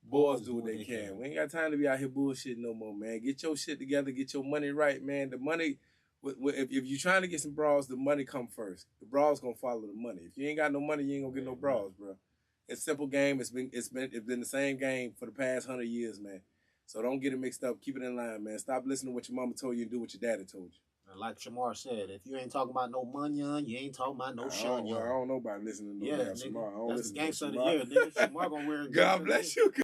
Boys do what they can. We ain't got time to be out here bullshitting no more, man. Get your shit together. Get your money right, man. The money, if you're trying to get some bras, the money come first. The bras going to follow the money. If you ain't got no money, you ain't going to get no bras, bro. It's a simple game. It's been the same game for the past 100 years, man. So don't get it mixed up. Keep it in line, man. Stop listening to what your mama told you and do what your daddy told you. And like Shamar said, if you ain't talking about no money, you ain't talking about no shun. I don't know about listening to no damn Shamar. I don't That's listen the gangster to of the Shamar. year, nigga. Shamar gonna wear. God bless you.